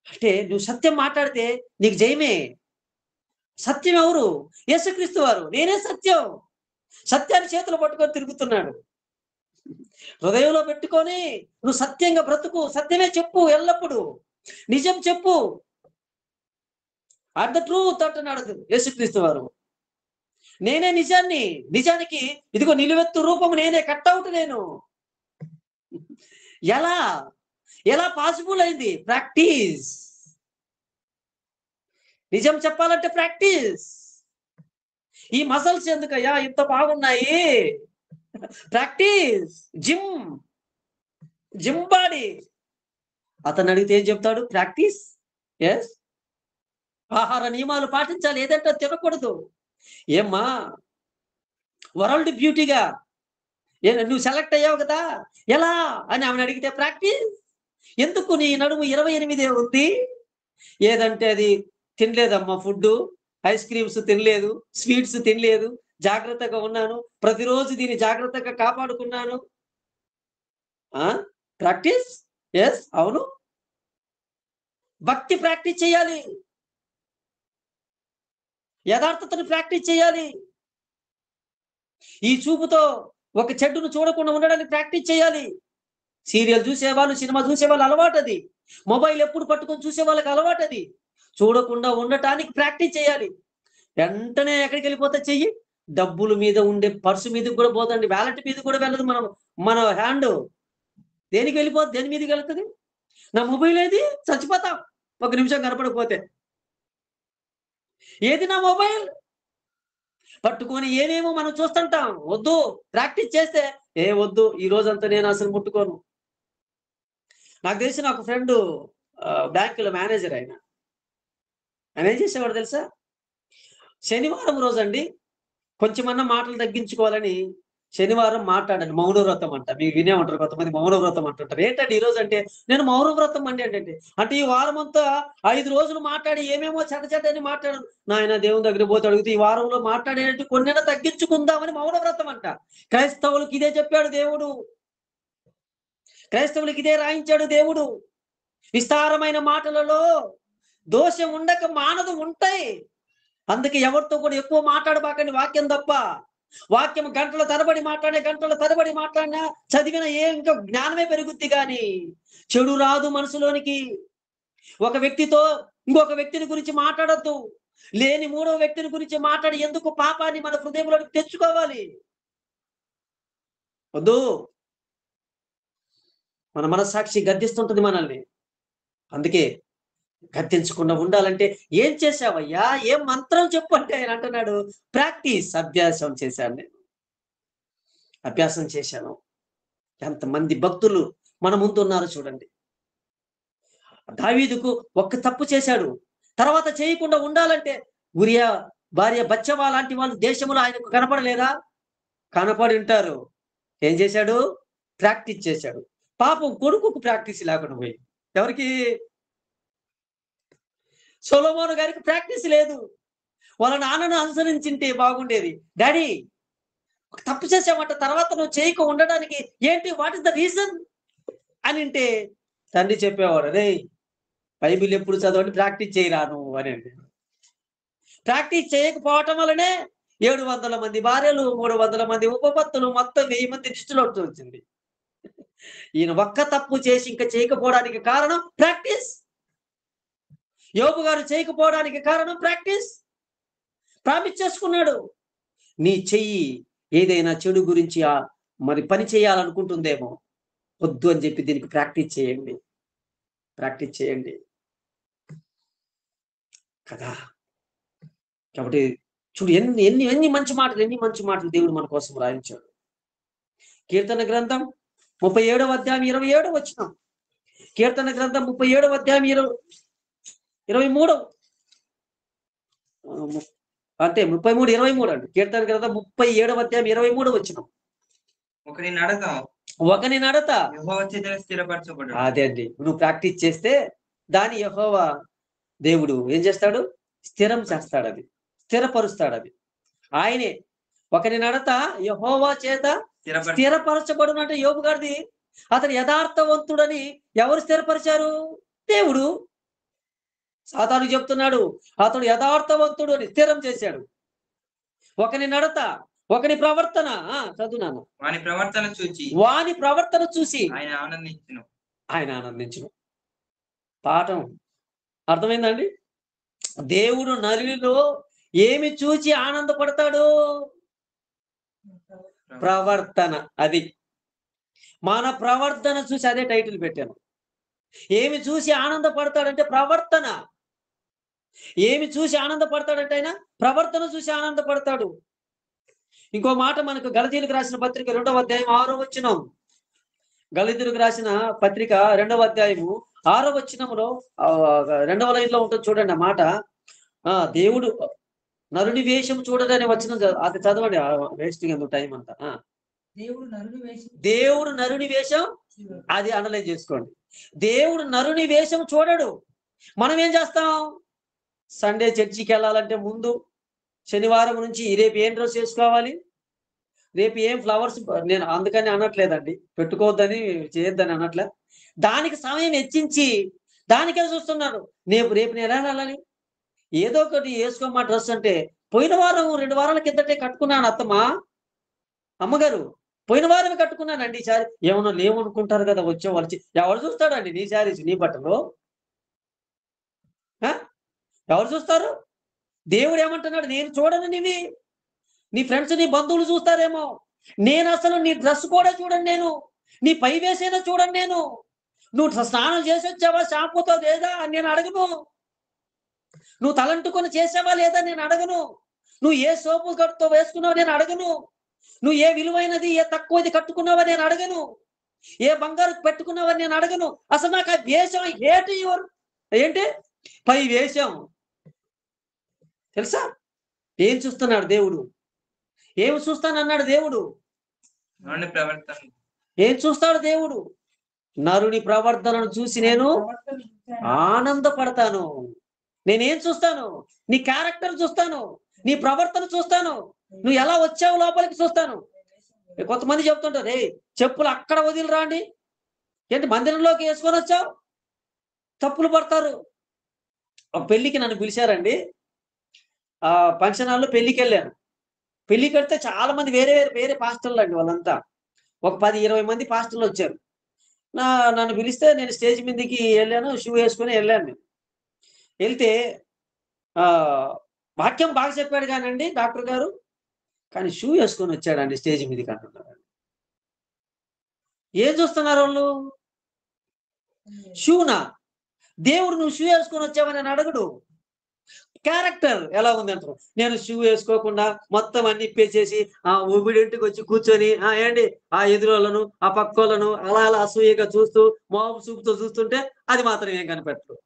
అంటే నువ్వు సత్యం మాట్లాడితే నీకు జయమే. సత్యం ఎవరు? యేసుక్రీస్తు వారు. నేనే సత్యం. సత్యాన్ని చేతులు పట్టుకొని తిరుగుతున్నాడు. హృదయంలో పెట్టుకొని నువ్వు సత్యంగా బ్రతుకు, సత్యమే చెప్పు, ఎల్లప్పుడూ నిజం చెప్పు. అట్ ద ట్రూత్ అంటున్నాడు యేసుక్రీస్తు వారు. నేనే నిజాన్ని, నిజానికి ఇదిగో నిలువెత్తు రూపము నేనే, కట్అవుట్ నేను. ఎలా ఎలా పాసిబుల్ అయింది? ప్రాక్టీస్. నిజం చెప్పాలంటే ప్రాక్టీస్. ఈ మసల్స్ ఎందుకయ్యా ఇంత బాగున్నాయి? ప్రాక్టీస్. Gym body. అతను అడిగితే ఏం చెప్తాడు? ప్రాక్టీస్. ఎస్. ఆహార నియమాలు పాటించాలి, ఏదంటే తినకూడదు. ఏమ్మా వరల్డ్ బ్యూటీగా నువ్వు సెలెక్ట్ అయ్యావు కదా, ఎలా అని ఆమెను అడిగితే ప్రాక్టీస్. ఎందుకు నీ నడుము 28 ఉంది? ఏదంటే అది తినలేదమ్మా, ఫుడ్ ఐస్ క్రీమ్స్ తినలేదు, స్వీట్స్ తినలేదు, జాగ్రత్తగా ఉన్నాను, ప్రతిరోజు దీన్ని జాగ్రత్తగా కాపాడుకున్నాను. ప్రాక్టీస్. ఎస్, అవును. భక్తి ప్రాక్టీస్ చేయాలి, యథార్థతను ప్రాక్టీస్ చేయాలి. ఈ చూపుతో ఒక చెడ్డును చూడకుండా ఉండడానికి ప్రాక్టీస్ చేయాలి. సీరియల్ చూసేవాళ్ళు, సినిమా చూసేవాళ్ళు అలవాటు అది. మొబైల్ ఎప్పుడు పట్టుకొని చూసే వాళ్ళకి అలవాటు అది. చూడకుండా ఉండటానికి ప్రాక్టీస్ చేయాలి. వెంటనే ఎక్కడికి వెళ్ళిపోతే చెయ్యి డబ్బుల మీద ఉండే పర్సు మీదకి కూడా పోతండి, వ్యాలెట్ మీద కూడా వెళ్ళదు. మన హ్యాండ్ దేనికి వెళ్ళిపోతుంది? దేని మీదకి వెళ్తుంది? నా మొబైల్ ఏది? చచ్చిపోతాం ఒక నిమిషం కనపడకపోతే. ఏది నా మొబైల్? పట్టుకొని ఏమేమో మనం చూస్తుంటాం. వద్దు. ప్రాక్టీస్ చేస్తే వద్దు, ఈ రోజంతా నేను అసలు ముట్టుకోను. నాకు తెలిసిన ఒక ఫ్రెండ్ బ్యాంకులో మేనేజర్. ఆయన ఏం చేసేవాడు తెలుసా? శనివారం రోజండి కొంచెమన్నా మాటలు తగ్గించుకోవాలని శనివారం మాట్లాడండి, మౌన వ్రతం అంట. మీరు వినే ఉంటారు, కొంతమంది మౌన వ్రతం అంటుంటారు. ఏంటంటే ఈ రోజు అంటే నేను మౌన వ్రతం అండి అంటే ఈ వారం అంతా 5 రోజులు మాట్లాడి ఏమేమో చెడ్డని మాట్లాడు. నాయన దేవుని దగ్గర పోతే అడిగితే ఈ వారంలో మాట్లాడేటట్టు కొన్నైనా తగ్గించుకుందామని మౌన వ్రతం అంట. క్రైస్తవులకు ఇదే చెప్పాడు దేవుడు, క్రైస్తవులకు ఇదే రాయించాడు దేవుడు. విస్తారమైన మాటలలో దోషం ఉండక మానదు ఉంటాయి. అందుకే ఎవరితో కూడా ఎక్కువ మాట్లాడబాకండి వాక్యం తప్ప. వాక్యం గంటల తరబడి మాట్లాడినా చదివిన ఇంకా జ్ఞానమే పెరుగుద్ది, కానీ చెడు రాదు మనసులోనికి. ఒక వ్యక్తితో ఇంకొక వ్యక్తిని గురించి మాట్లాడద్దు. లేని మూడో వ్యక్తిని గురించి మాట్లాడి ఎందుకు పాపాన్ని మన హృదయంలోకి తెచ్చుకోవాలి? వద్దు. మన మనస్సాక్షి గద్దిస్తుంటది మనల్ని. అందుకే గద్దించకుండా ఉండాలంటే ఏం చేశావయ్యా, ఏం మంత్రం చెప్పు అంటే ఆయన అంటున్నాడు, ప్రాక్టీస్. అభ్యాసం చేశాను, నేను అభ్యాసం చేశాను. ఎంతమంది భక్తులు మన ముందు ఉన్నారు చూడండి. దావీదుకు ఒక్క తప్పు చేశాడు, తర్వాత చేయకుండా ఉండాలంటే ఉరియా భార్య బత్షెబా లాంటి వాళ్ళు దేశంలో ఆయనకు కనపడలేదా? కనపడి ఉంటారు. ఏం చేశాడు? ప్రాక్టీస్ చేశాడు. పాపం కొడుకుకు ప్రాక్టీస్ లేకుండా పోయి. ఎవరికి? సొలొమోను గారికి ప్రాక్టీస్ లేదు. వాళ్ళ నాన్నను అనుసరించింటే బాగుండేది. డాడీ ఒక తప్పు చేసామంట, తర్వాత నువ్వు చేయక ఉండడానికి ఏంటి, వాట్ ఇస్ ద రీజన్ అని అంటే తండ్రి చెప్పేవాడు, రే బైబిల్ ఎప్పుడు చదవండి, ప్రాక్టీస్ చేయరాను అని. ప్రాక్టీస్ చేయకపోవటం వల్లనే 700 మంది భార్యలు, 300 మంది ఉపపత్తులు, మొత్తం 1000 మంది దృష్టిలో వచ్చింది. ఈయన ఒక్క తప్పు చేసి ఇంకా చేయకపోవడానికి కారణం ప్రాక్టీస్. యోబు గారు చేయకపోవడానికి కారణం ప్రాక్టీస్. ప్రామిస్ చేసుకున్నాడు, నీ చెయ్యి ఏదైనా చెడు గురించి మరి పని చేయాలనుకుంటుందేమో, వద్దు అని చెప్పి దీనికి ప్రాక్టీస్ చేయండి, ప్రాక్టీస్ చేయండి కదా. కాబట్టి చూడు ఎన్ని ఎన్ని ఎన్ని మంచి మాటలు దేవుడు మన కోసం రాయించాడు. కీర్తన గ్రంథం 37వ అధ్యాయం 27వ వచనం. కీర్తన గ్రంథం 37వ అధ్యాయం 23 అంటే 33:23 అండి. కీర్తన గ్రంథం 37వ అధ్యాయం 23వ వచనం. ఒకని నడత స్థిరపరచబడు. అదే అండి, నువ్వు ప్రాక్టీస్ చేస్తే దాని యెహోవా దేవుడు ఏం చేస్తాడు? స్థిరం చేస్తాడు, అది స్థిరపరుస్తాడు. అది ఆయనే. ఒకని నడత యెహోవా చేత స్థిరపరచబడునంటే యోబు గారిది అతడు యథార్థవంతుడని ఎవరు స్థిరపరిచారు? దేవుడు. సాతాను చెప్తున్నాడు అతడు యథార్థవంతుడు అని, స్థిరం చేశాడు. ఒకని నడత, ఒకని ప్రవర్తన చదువునాను. వాని ప్రవర్తన చూసి ఆయన ఆనందించును. పాఠం అర్థమైందండి? దేవుడు నరునిలో ఏమి చూచి ఆనందపడతాడు? ప్రవర్తన. అది మన ప్రవర్తన చూసి, అదే టైటిల్ పెట్టాను. ఏమి చూసి ఆనందపడతాడంటే ప్రవర్తన. ఏమి చూసి ఆనందపడతాడంటే ఆయన ప్రవర్తన చూసి ఆనందపడతాడు. ఇంకో మాట మనకు గలతీయులకు రాసిన పత్రిక 2వ అధ్యాయం 6వ వచనం. గలతీయులకు రాసిన పత్రిక 2వ అధ్యాయము 6వ వచనంలో 2వ లైన్లో ఉంటుంది చూడండి ఆ మాట. దేవుడు నరుని వేషం చూడదనే వచనం అది చదవండి, వేస్ట్ ఎందుకు టైం అంతా. దేవుడు నరుని వేషం, అది అనలైజ్ చేసుకోండి. దేవుడు నరుని వేషం చూడడు. మనం ఏం చేస్తాం? సండే చర్చికి వెళ్ళాలంటే ముందు శనివారం నుంచి రేపు ఏం డ్రెస్ వేసుకోవాలి, రేపు ఏం ఫ్లవర్స్, నేను అందుకని అనట్లేదండి, పెట్టుకోవద్దని చేయొద్దని అనట్లే. దానికి సమయం వెచ్చించి దానికే చూస్తున్నాడు. రేపు నేను ఎలా వెళ్ళాలి, ఏదో ఒకటి వేసుకోమా డ్రెస్ అంటే, పోయిన వారం 2 వారాల కిందటే కట్టుకున్నాను అమ్మగారు, పోయిన వారమే కట్టుకున్నానండి ఈ శారీ. ఏమన్నా లేవనుకుంటారు కదా వచ్చే వాళ్ళు. ఎవరు చూస్తాడండి నీ శారీస్, నీ బట్టలు? ఎవరు చూస్తారు? దేవుడు ఏమంటున్నాడు? నేను చూడను నీవి, నీ ఫ్రెండ్స్ నీ బంధువులు చూస్తారేమో. నేను అసలు నీ డ్రెస్ కూడా చూడండి, నేను నీ పై వేసేనా చూడండి, నేను నువ్వు స్నానం చేసి వచ్చావా షాంపూతో లేదా నేను అడగను, నువ్వు తలంటుకొని చేసావా లేదా నేను అడగను, నువ్వు ఏ సోపు కట్టుతో వేసుకున్నావు నేను అడగను, నువ్వు ఏ విలువైనది ఏ తక్కువది కట్టుకున్నావా నేను అడగను, ఏ బంగారు పెట్టుకున్నావని నేను అడగను. అసలు నాకు ఆ వేషం హేట్ యువర్ ఏంటి పై వేషం తెలుసా? ఏం చూస్తున్నాడు దేవుడు? ఏమి చూస్తానన్నాడు దేవుడు? ఏం చూస్తాడు దేవుడు? నరుని ప్రవర్తనను చూసి నేను ఆనందపడతాను. నేనేం చూస్తాను? నీ క్యారెక్టర్ చూస్తాను, నీ ప్రవర్తన చూస్తాను, నువ్వు ఎలా వచ్చావు లోపలికి చూస్తాను. కొంతమంది చెప్తుంటారు, రే చెప్పులు అక్కడ వదిలి రాండి, ఏంటి మందిరంలోకి వేసుకొని వచ్చావు, తప్పులు పడతారు. ఒక పెళ్లికి నన్ను పిలిచారండి, ఫంక్షన్ హాల్లో పెళ్లికి వెళ్ళాను. పెళ్లికి వెళ్తే చాలా మంది వేరే పాస్టర్లు అండి, వాళ్ళంతా ఒక 10-20 మంది పాస్టర్లు వచ్చారు. నన్ను పిలిస్తే నేను స్టేజ్ మీదకి వెళ్ళాను, షూ వేసుకొని వెళ్ళాను. నేను వెళ్తే వాక్యం బాగా చెప్పాడు కానండి డాక్టర్ గారు, కానీ షూ వేసుకొని వచ్చాడండి స్టేజ్ మీదకి అంటున్నారు. ఏం చూస్తున్నారు వాళ్ళు? షూనా? దేవుడు నువ్వు షూ వేసుకొని వచ్చావని నేను అడగడు. క్యారెక్టర్ ఎలా ఉంది అంటారు. నేను షూ వేసుకోకుండా మొత్తం అన్ని ఇప్పేసేసి ఒబిడెంట్కి వచ్చి కూర్చొని ఏంటి ఆ ఎదురోళ్ళను ఆ పక్కోళ్ళను అలా అలా అసూయగా చూస్తూ మోహం చూపుతో చూస్తుంటే అది మాత్రం ఏం కనిపెట్టరు.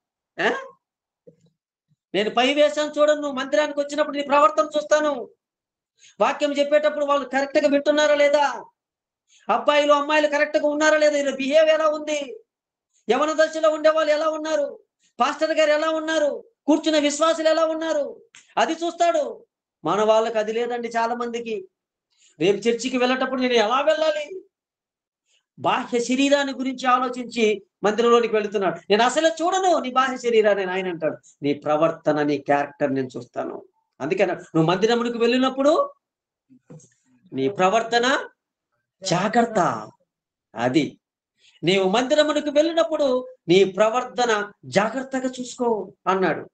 నేను పై వేషాన్ని చూడను. నువ్వు మందిరానికి వచ్చినప్పుడు నీ ప్రవర్తన చూస్తాను. వాక్యం చెప్పేటప్పుడు వాళ్ళు కరెక్ట్ గా వింటున్నారా లేదా, అబ్బాయిలు అమ్మాయిలు కరెక్ట్ గా ఉన్నారా లేదా, ఇలా బిహేవ్ ఎలా ఉంది, యవన దశలో ఉండే వాళ్ళు ఎలా ఉన్నారు, పాస్టర్ గారు ఎలా ఉన్నారు, కూర్చున్న విశ్వాసులు ఎలా ఉన్నారు, అది చూస్తాడు. మన వాళ్ళకి అది లేదండి చాలా మందికి. రేపు చర్చికి వెళ్ళేటప్పుడు నేను ఎలా వెళ్ళాలి, బాహ్య శరీరాన్ని గురించి ఆలోచించి మందిరంలోనికి వెళుతున్నాడు. నేను అసలు చూడను నీ బాహ్య శరీరాన్ని, ఆయన అంటాడు నీ ప్రవర్తన నీ క్యారెక్టర్ నేను చూస్తాను. అందుకని నువ్వు మందిరమునికి వెళ్ళినప్పుడు నీ ప్రవర్తన జాగ్రత్త. అది నీవు మందిరమునికి వెళ్ళినప్పుడు నీ ప్రవర్తన జాగ్రత్తగా చూసుకో అన్నాడు.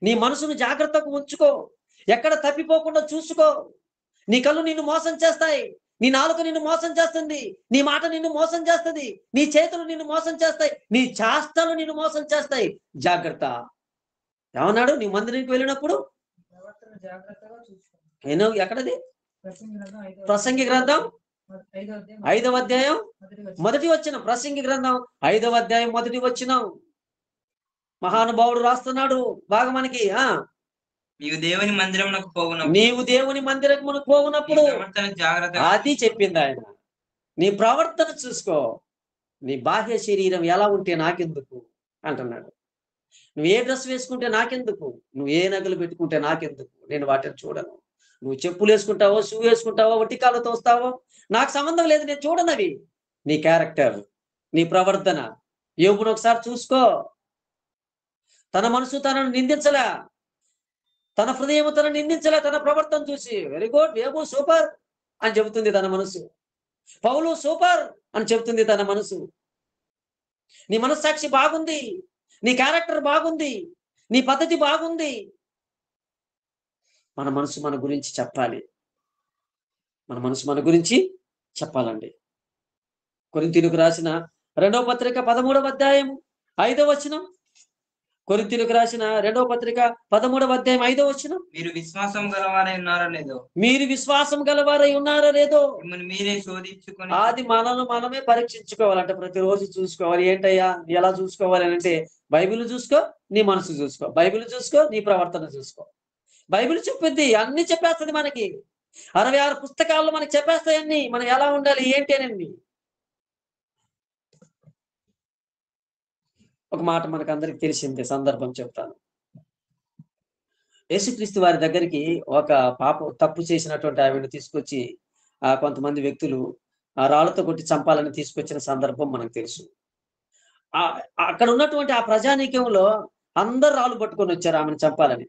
నీ మనసును జాగ్రత్తగా ఉంచుకో, ఎక్కడ తప్పిపోకుండా చూసుకో. నీ కళ్ళు నిన్ను మోసం చేస్తాయి, నీ నాలుక నిన్ను మోసం చేస్తుంది, నీ మాట నిన్ను మోసం చేస్తుంది, నీ చేతులు నిన్ను మోసం చేస్తాయి, నీ చేష్టలు నిన్ను మోసం చేస్తాయి. జాగ్రత్త. ఏమన్నాడు? నీ మందిరానికి వెళ్ళినప్పుడు ఎన్నో ఎక్కడది? ప్రసంగి గ్రంథం 5వ అధ్యాయం మొదటి వచనం. ప్రసంగి గ్రంథం 5వ అధ్యాయం మొదటి వచనం. మహానుభావుడు రాస్తున్నాడు బాగా మనకి. నీవు దేవుని మందిరమునకు పోవునప్పుడు, నీవు దేవుని మందిరమునకు పోవునప్పుడు జాగ్రత్త. అది చెప్పింది ఆయన. నీ ప్రవర్తన చూసుకో. నీ బాహ్య శరీరం ఎలా ఉంటే నాకెందుకు అంటున్నాడు. నువ్వు ఏ డ్రెస్ వేసుకుంటే నాకెందుకు, నువ్వు ఏ నగలు పెట్టుకుంటే నాకెందుకు, నేను వాటిని చూడను. నువ్వు చెప్పులు వేసుకుంటావో, షూ వేసుకుంటావో, ఒట్టికాలతో వస్తావో, నాకు సంబంధం లేదు, నేను చూడనవి. నీ క్యారెక్టర్, నీ ప్రవర్తన. యోబును ఒకసారి చూసుకో. తన మనసు తనను నిందించలే, తన హృదయం తనను నిందించలే. తన ప్రవర్తన చూసి వెరీ గుడ్, యోబు సూపర్ అని చెబుతుంది తన మనసు. పౌలు సూపర్ అని చెబుతుంది తన మనసు. నీ మనస్సాక్షి బాగుంది, నీ క్యారెక్టర్ బాగుంది, నీ పద్ధతి బాగుంది. మన మనసు మన గురించి చెప్పాలి. మన మనసు మన గురించి చెప్పాలండి. కొరింథీయులకు రాసిన 2వ పత్రిక 13వ అధ్యాయం 5వ వచనం. కొరింథీయులకు రాసిన 2వ పత్రిక 13వ అధ్యాయం 5వ వచనం. మీరు విశ్వాసం గలవారై ఉన్నారో లేదో, మీరు విశ్వాసం గలవారై ఉన్నారో లేదో మిమ్మల్ని మీరే శోధించుకొని. అది మనమే పరీక్షించుకోవాలంట. ప్రతిరోజు చూసుకోవాలి. ఏంటయ్యా ఎలా చూసుకోవాలి అంటే, బైబిల్ చూసుకో, నీ మనసు చూసుకో. బైబిల్ చూసుకో, నీ ప్రవర్తన చూసుకో. బైబిల్ చెప్పింది, అన్ని చెప్పేస్తుంది మనకి. 66 పుస్తకాల్లో మనకి చెప్పేస్తాయన్ని, మనం ఎలా ఉండాలి ఏంటి అని. ఒక మాట మనకు అందరికి తెలిసిందే, సందర్భం చెప్తాను. యేసుక్రీస్తు వారి దగ్గరికి ఒక పాప తప్పు చేసినటువంటి ఆవిడని తీసుకొచ్చి కొంతమంది వ్యక్తులు రాళ్లతో కొట్టి చంపాలని తీసుకొచ్చిన సందర్భం మనకు తెలుసు. అక్కడ ఉన్నటువంటి ఆ ప్రజానీకంలో అందరు రాళ్ళు పట్టుకొని వచ్చారు ఆమెను చంపాలని.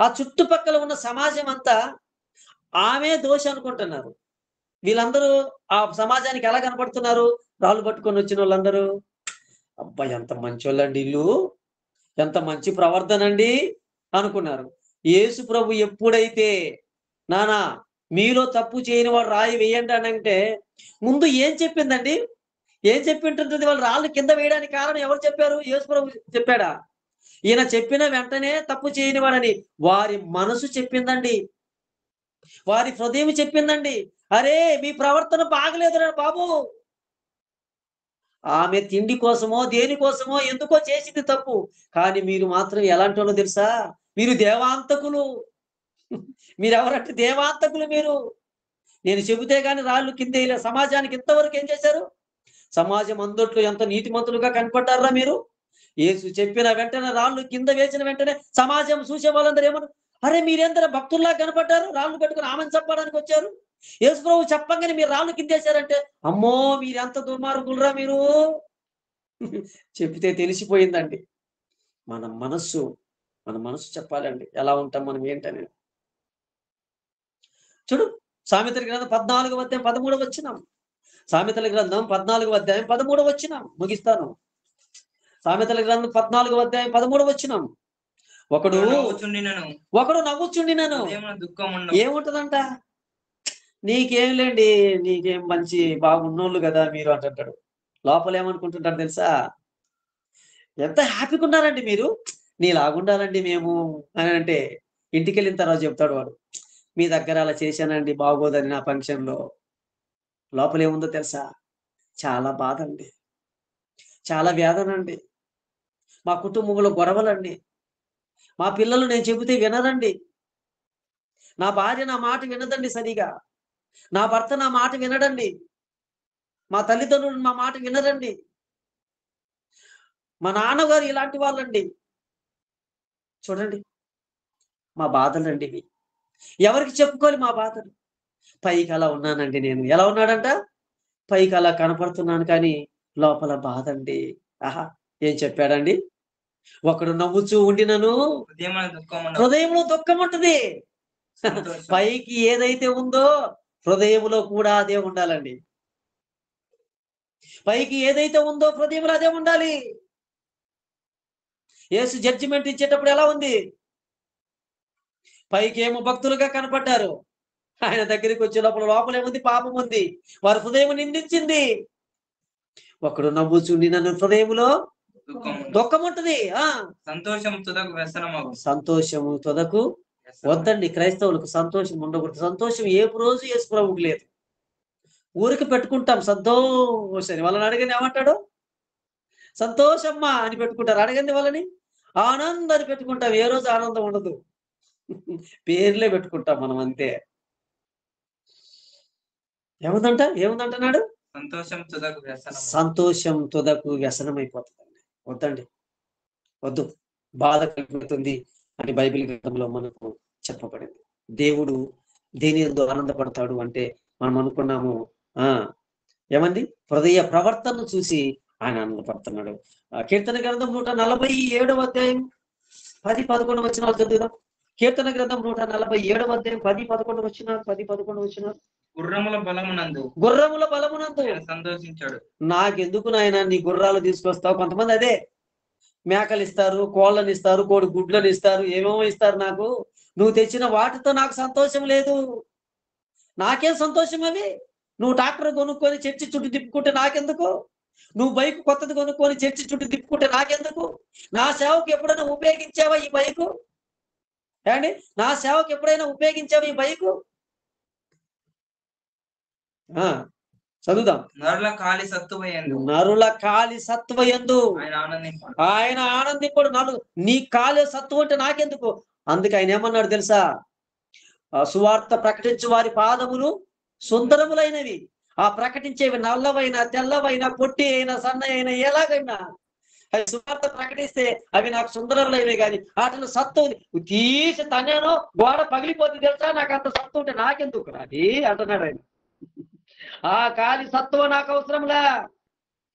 ఆ చుట్టుపక్కల ఉన్న సమాజం అంతా ఆమె దోషి అనుకుంటున్నారు. వీళ్ళందరూ ఆ సమాజానికి ఎలా కనపడుతున్నారు? రాళ్ళు పట్టుకొని వచ్చిన వాళ్ళందరూ, అబ్బాయి ఎంత మంచోళ్ళండి వీళ్ళు, ఎంత మంచి ప్రవర్తన అండి అనుకున్నారు. యేసు ప్రభు ఎప్పుడైతే నానా మీలో తప్పు చేయని వాడు రాయి వేయండి అని అంటే, ముందు ఏం చెప్పిందండి? ఏం చెప్పింటుంది? వాళ్ళు రాళ్ళు కింద వేయడానికి కారణం ఎవరు చెప్పారు? యేసు ప్రభు చెప్పాడా? ఈయన చెప్పిన వెంటనే తప్పు చేయని వాడని వారి మనసు చెప్పిందండి, వారి హృదయం చెప్పిందండి. అరే మీ ప్రవర్తన బాగలేదురా బాబు. ఆమె తిండి కోసమో దేనికోసమో ఎందుకో చేసింది తప్పు, కానీ మీరు మాత్రం ఎలాంటి వాళ్ళో తెలుసా? మీరు దేవాంతకులు. మీరెవరంటే దేవాంతకులు మీరు. నేను చెబితే గాని రాళ్ళు కింద ఇలా సమాజానికి ఇంతవరకు ఏం చేశారు? సమాజం అందట్లో ఎంత నీతిమంతులుగా కనపడ్డారా మీరు? యేసు చెప్పిన వెంటనే రాళ్ళు కింద వేసిన వెంటనే సమాజం చూసే వాళ్ళందరూ ఏమన్నారు? అరే మీరెందరూ భక్తుల్లా కనపడ్డారు, రాళ్ళు పెట్టుకుని ఆమెను చంపడానికి వచ్చారు. యేసు ప్రభు చెప్పంగానే మీరు రాళ్ళు కిందేశారంటే, అమ్మో మీరెంత దుర్మార్గులరా మీరు. చెప్తే తెలిసిపోయిందండి. మన మనసు చెప్పాలండి ఎలా ఉంటాం మనం ఏంటని. చూడు, సామెతల గ్రంథం 14వ అధ్యాయం 13వ వచనం. సామెతల గ్రంథం 14వ అధ్యాయం 13వ వచనం. ముగిస్తాను. సామెతల గ్రంథం 14వ అధ్యాయం 13వ వచనం. ఒకడు నవ్వుచుండినను ఏముంటదంట? నీకేం లేండి, నీకేం మంచి బాగున్నోళ్ళు కదా మీరు అంటుంటాడు. లోపల ఏమనుకుంటుంటారు తెలుసా? ఎంత హ్యాపీగా ఉన్నారండి మీరు, నీలాగుండాలండి మేము అని అంటే, ఇంటికి వెళ్ళిన తర్వాత చెప్తాడు వాడు, మీ దగ్గర అలా చేశానండి బాగోదని నా ఫంక్షన్లో. లోపల ఏముందో తెలుసా? చాలా బాధ అండి, చాలా వేదన అండి, మా కుటుంబంలో గొడవలండి, మా పిల్లలు నేను చెబితే వినరండి, నా భార్య నా మాట వినదండి సరిగా, నా భర్త నా మాట వినడండి, మా తల్లిదండ్రులు మా మాట వినరండి, మా నాన్నగారు ఇలాంటి వాళ్ళండి. చూడండి మా బాధలండి ఇవి. ఎవరికి చెప్పుకోవాలి మా బాధలు? పైకి అలా ఉన్నానండి నేను. ఎలా ఉన్నాడంట? పైకి అలా కనపడుతున్నాను కానీ లోపల బాధ అండి. ఆహా, ఏం చెప్పాడండి? ఒకడు నవ్వుచూ ఉండినను హృదయంలో దుఃఖం ఉంటుంది. పైకి ఏదైతే ఉందో హృదయంలో కూడా అదే ఉండాలండి. పైకి ఏదైతే ఉందో హృదయంలో అదే ఉండాలి. యేసు జడ్జిమెంట్ ఇచ్చేటప్పుడు ఎలా ఉంది? పైకి ఏమో భక్తులుగా కనపడ్డారు, ఆయన దగ్గరికి వచ్చే లోపల ఏముంది? పాపం ఉంది, వారి హృదయం నిందించింది. ఒకడు నవ్వుచుండి నన్ను హృదయములో దుఃఖం ఉంటుంది. సంతోషము తుదకు వద్దండి, క్రైస్తవులకు సంతోషం ఉండకూడదు. సంతోషం ఏ రోజు యేసు ప్రభువుకి లేదు. ఊరికి పెట్టుకుంటాం సంతోషం, వాళ్ళని అడగని ఏమంటాడు? సంతోషమ్మా అని పెట్టుకుంటారు. అడగండి వాళ్ళని, ఆనందాన్ని పెట్టుకుంటాం. ఏ రోజు ఆనందం ఉండదు. పేర్లే పెట్టుకుంటాం మనం అంతే. ఏముందంటున్నాడు? సంతోషం తుదకు వ్యసనం అయిపోతుందండి. వద్దండి, వద్దు. బాధ కలుగుతుంది అని బైబిల్ గ్రంథంలో మనకు చెప్పబడింది. దేవుడు దేని యందు ఆనందపడతాడు అంటే మనం అనుకున్నాము, ఏమండి, హృదయ ప్రవర్తనను చూసి ఆయన ఆనందపడుతున్నాడు. కీర్తన గ్రంథం 147వ అధ్యాయం 10-11 వచనాలు చదువుదాం. కీర్తన గ్రంథం 147వ అధ్యాయం 10-11 వచనాలు. గుర్రముల బలమునందు సంతోషించాడు. నాకెందుకు నాయన నీ గుర్రాలు తీసుకొస్తావు? కొంతమంది అదే మేకలు ఇస్తారు, కోళ్ళని ఇస్తారు, కోడి గుడ్లను ఇస్తారు, ఏమేమో ఇస్తారు. నాకు నువ్వు తెచ్చిన వాటితో నాకు సంతోషం లేదు. నాకేం సంతోషం అవి? నువ్వు ట్రాక్టర్ కొనుక్కొని చర్చి చుట్టూ తిప్పుకుంటే నాకెందుకు? నువ్వు బైక్ కొత్తది కొనుక్కొని చర్చి చుట్టూ తిప్పుకుంటే నాకెందుకు? నా సేవకు ఎప్పుడైనా ఉపయోగించావా ఈ బైకు? ఏమండి, నా సేవకు ఎప్పుడైనా ఉపయోగించావా ఈ బైకు? చదువుదాం. నరుల కాలి సత్తువయందు ఆయన ఆనందింపడు. నీ కాలి సత్తువ అంటే నాకెందుకు? అందుకే ఆయన ఏమన్నాడు తెలుసా? సువార్త ప్రకటించు వారి పాదములు సుందరములైనవి. ఆ ప్రకటించేవి నల్లవైన, తెల్లవైన, పొట్టి అయినా, సన్న అయినా, ఎలాగైనా అవి సువార్త ప్రకటిస్తే అవి నాకు సుందరములైనవి. కానీ వాటిలో సత్తువు తీసి తనేనో గోడ పగిలిపోతుంది తెలుసా? నాకు అంత సత్తు ఉంటే నాకెందుకు అది అంటున్నాడు ఆయన. ఆ కాలి సత్తువ నాకు అవసరంలా.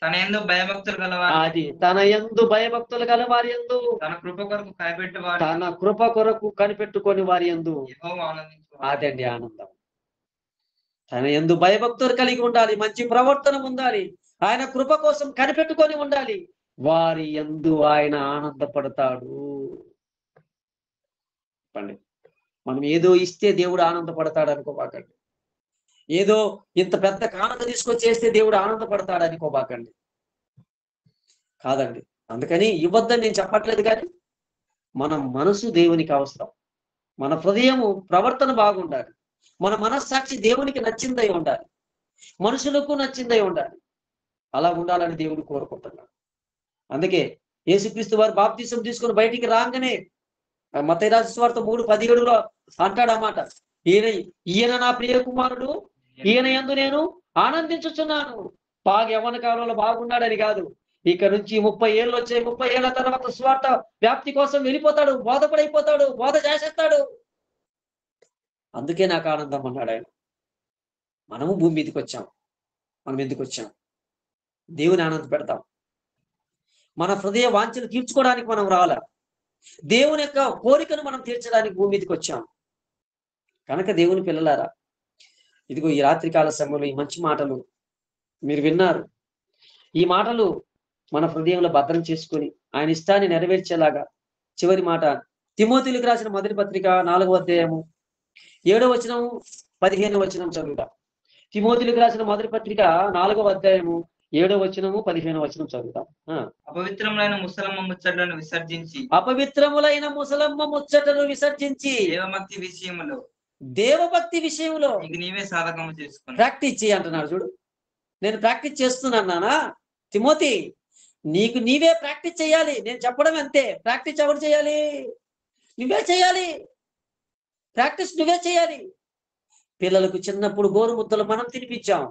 తన యందు భయభక్తులు గలవారు, అది తన యందు భయభక్తులు గలవారి యందు, తన కృప కొరకు కనిపెట్టుకొని వారి యందు అదండి ఆనందం. తన యందు భయభక్తులు కలిగి ఉండాలి, మంచి ప్రవర్తన ఉండాలి, ఆయన కృప కోసం కనిపెట్టుకొని ఉండాలి. వారి యందు ఆయన ఆనందపడతాడు. మనం ఏదో ఇస్తే దేవుడు ఆనందపడతాడు అనుకోబాకండి. ఏదో ఇంత పెద్ద కానుక తీసుకొచ్చేస్తే దేవుడు ఆనందపడతాడు అనుకోబాకండి. కాదండి. అందుకని ఇవ్వద్దని నేను చెప్పట్లేదు, కానీ మన మనసు దేవునికి అవసరం. మన హృదయము ప్రవర్తన బాగుండాలి. మన మనస్సాక్షి దేవునికి నచ్చిందై ఉండాలి, మనుషులకు నచ్చిందై ఉండాలి. అలా ఉండాలని దేవుడు కోరుకుంటున్నాడు. అందుకే యేసుక్రీస్తు వారు బాప్తిసం తీసుకుని బయటికి రాగానే మత్తయి రాసిన సువార్త 3:17లో అంటాడన్నమాట, ఈయన నా ప్రియ కుమారుడు, ఈయన యందు నేను ఆనందించుచున్నాను. యవ్వన కాలంలో బాగున్నాడని కాదు, ఇక నుంచి 30 ఏళ్ళు వచ్చాయి, 30 ఏళ్ల తర్వాత స్వార్థ వ్యాప్తి కోసం వెళ్ళిపోతాడు, బోధపడైపోతాడు, బోధ చేసేస్తాడు. అందుకే నాకు ఆనందం అన్నాడు ఆయన. మనము భూమి మీదకి వచ్చాం. మనం ఎందుకు వచ్చాం? దేవుని ఆనంద పెడతాం. మన హృదయ వాంఛను తీర్చుకోవడానికి మనం రావాలా? దేవుని యొక్క కోరికను మనం తీర్చడానికి భూమి మీదకి వచ్చాం. కనుక దేవుని పిల్లలారా, ఇదిగో ఈ రాత్రికాల సమయంలో ఈ మంచి మాటలు మీరు విన్నారు. ఈ మాటలు మన హృదయంలో భద్రం చేసుకొని ఆయన ఇష్టాన్ని నెరవేర్చేలాగా చివరి మాట తిమోతిలకు రాసిన మొదటి పత్రిక 4వ అధ్యాయము 7వ వచనం 15వ వచనం చదువుతా. తిమోతిలకు రాసిన మొదటి పత్రిక 4వ అధ్యాయము 7వ వచనము 15వ వచనం చదువుతాం. అపవిత్రములైన ముసలమ్మ ముచ్చటను విసర్జించి దేవభక్తి విషయంలో నీవే సాధకము చేసుకుని ప్రాక్టీస్ చేయి అంటున్నాడు. చూడు, నేను ప్రాక్టీస్ చేస్తున్నానా తిమోతి? నీకు నీవే ప్రాక్టీస్ చేయాలి. నేను చెప్పడం అంతే. ప్రాక్టీస్ ఎవరు చేయాలి? నువ్వే చేయాలి. ప్రాక్టీస్ నువ్వే చేయాలి. పిల్లలకు చిన్నప్పుడు గోరు ముద్దలు మనం తినిపించాం.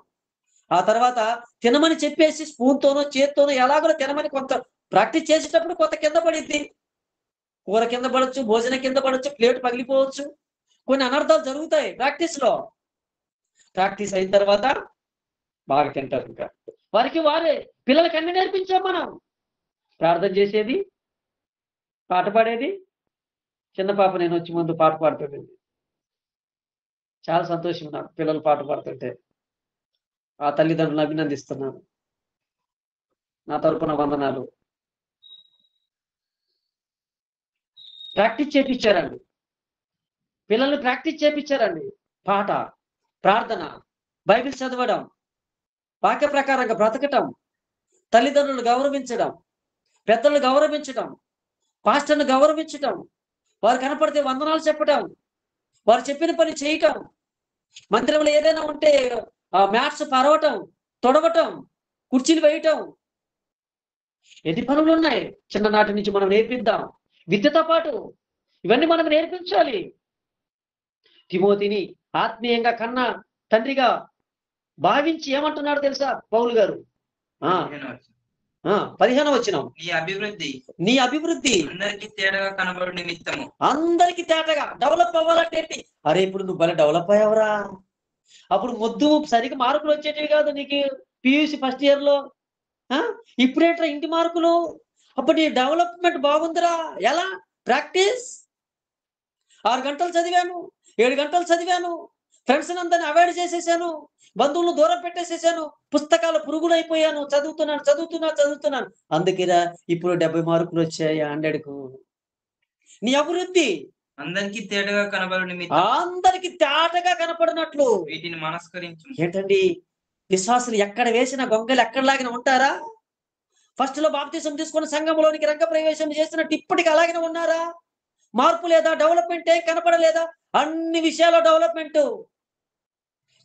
ఆ తర్వాత తినమని చెప్పేసి స్పూన్తోనో చేత్తోనో ఎలాగో తినమని కొంత ప్రాక్టీస్ చేసేటప్పుడు కొంత కింద పడిద్ది. కూర కింద పడవచ్చు, భోజనం కింద పడవచ్చు, ప్లేట్ పగిలిపోవచ్చు, కొన్ని అనర్థాలు జరుగుతాయి ప్రాక్టీస్లో. ప్రాక్టీస్ అయిన తర్వాత బాగా తింటారు. ఇంకా వారికి వారే పిల్లలకి అన్ని నేర్పించాం మనం. ప్రార్థన చేసేది, పాట పాడేది. చిన్న పాప నేను వచ్చి ముందు పాట పాడుతుంది. చాలా సంతోషం నాకు పిల్లలు పాట పాడుతుంటే. ఆ తల్లిదండ్రులను అభినందిస్తున్నాను. నా తరపున వందనాలు. ప్రాక్టీస్ చేపించారండి, పిల్లల్ని ప్రాక్టీస్ చేపించారండి. పాట, ప్రార్థన, బైబిల్ చదవడం, వాక్య ప్రకారంగా బ్రతకటం, తల్లిదండ్రులను గౌరవించడం, పెద్దలను గౌరవించడం, పాస్టర్ను గౌరవించడం, వారు కనపడితే వందనాలు చెప్పటం, వారు చెప్పిన పని చేయటం, మందిరంలో ఏదైనా ఉంటే మ్యాట్స్ పరవటం, తొడవటం, కుర్చీలు వేయటం, ఎన్ని పనులు ఉన్నాయి. చిన్ననాటి నుంచి మనం నేర్పిద్దాం. విద్యతో పాటు ఇవన్నీ మనం నేర్పించాలి. తిమోతిని ఆత్మీయంగా కన్నా తండ్రిగా భావించి ఏమంటున్నాడు తెలుసా పౌలు గారు? 15వ వచనం, నీ అభివృద్ధి అందరికి తేటగా కనబడు నిమిత్తము. అందరికి తేటగా డెవలప్ అవ్వాలంటే ఏంటి? అరే ఇప్పుడు నువ్వు భలే డెవలప్ అయ్యావురా, అప్పుడు మొద్దు సరిగ్గా మార్కులు వచ్చేటివి కాదు నీకు పియూసి ఫస్ట్ ఇయర్ లో. ఇప్పుడేట్రా ఇంటి మార్కులు? అప్పుడు నీ డెవలప్మెంట్ బాగుందిరా. ఎలా? ప్రాక్టీస్. 6 గంటలు చదివాను, 7 గంటలు చదివాను, ఫ్రెండ్స్ అందరిని అవాయిడ్ చేసేసాను, బంధువులను దూరం పెట్టేసేసాను, పుస్తకాల పురుగులైపోయాను, చదువుతున్నాను. అందుకేరా ఇప్పుడు 70 మార్కులు వచ్చాయి 100కు. నీ అభివృద్ధి అందరికి తేటగా కనబడు నిమిత్తం. అందరికి తేటగా కనపడినట్లు వీటిని మనస్కరించు. ఏంటండి విశ్వాసులు ఎక్కడ వేసిన గొంగలు ఎక్కడ లాగిన ఉంటారా? ఫస్ట్ లో బాప్తిసం తీసుకుని సంఘంలోనికి రంగ ప్రవేశం చేసినట్టు ఇప్పటికి అలాగనే ఉన్నారా? మార్పు లేదా? డెవలప్మెంట్ ఏం కనపడలేదా? అన్ని విషయాల్లో డెవలప్మెంట్.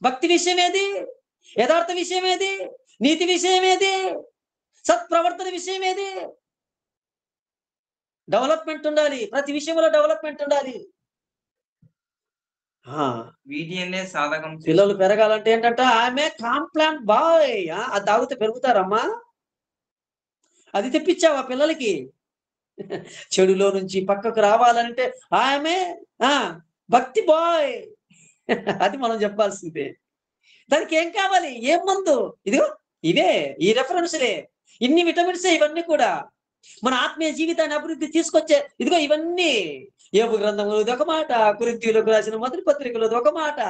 భక్తి విషయం ఏది? యథార్థ విషయం ఏది? నీతి విషయం ఏది? సత్ప్రవర్తన విషయం ఏది? డెవలప్మెంట్ ఉండాలి. ప్రతి విషయంలో డెవలప్మెంట్ ఉండాలి. వీటి అనే సాధకం. పిల్లలు పెరగాలంటే ఏంటంటే ఆమె కాంప్లాంట్ బాయ్. అది తాగితే పెరుగుతారమ్మా. అది తెప్పించావా పిల్లలకి? చెడులో నుంచి పక్కకు రావాలంటే ఆమె భక్తి బాయ్. అది మనం చెప్పాల్సిందే. దానికి ఏం కావాలి? ఏం మందు? ఇదిగో ఇవే, ఈ రెఫరెన్స్లే, ఇన్ని విటమిన్స్, ఇవన్నీ కూడా మన ఆత్మీయ జీవితాన్ని అభివృద్ధి తీసుకొచ్చే ఇదిగో ఇవన్నీ. యోబు గ్రంథంలో ఒక మాట, కొరింథీయులకు రాసిన మొదటి పత్రికలో ఒక మాట.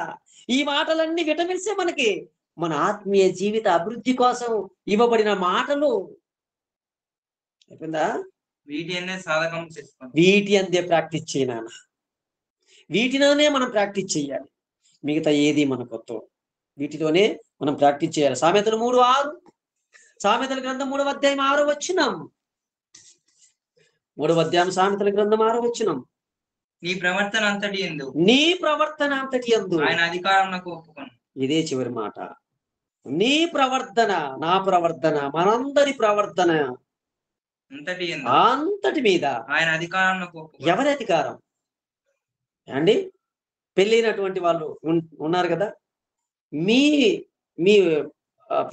ఈ మాటలన్నీ విటమిన్సే మనకి, మన ఆత్మీయ జీవిత అభివృద్ధి కోసం ఇవ్వబడిన మాటలు. అయిపోయిందా? వీటి అనే సాధకం చేసుకోండి. వీటి అందే ప్రాక్టీస్ చేయనాన్న. వీటిలోనే మనం ప్రాక్టీస్ చేయాలి. మిగతా ఏది మన కొత్త, వీటితోనే మనం ప్రాక్టీస్ చేయాలి. సామెతలు 3:6, సామెతల గ్రంథం 3వ అధ్యాయం 6వ వచనం, 3వ అధ్యాయం సామెతల గ్రంథం 6వ వచనం. నీ ప్రవర్తన అంతటి యందు ఆయన అధికారం నాకు ఒప్పుకోను. ఇదే చివరి మాట. నీ ప్రవర్తన, నా ప్రవర్తన, మనందరి ప్రవర్తన అంతటి మీద ఆయన అధికారం నాకు ఒప్పుకోను. ఎవరి అధికారం అండి? పెళ్ళైనటువంటి వాళ్ళు ఉన్నారు కదా, మీ మీ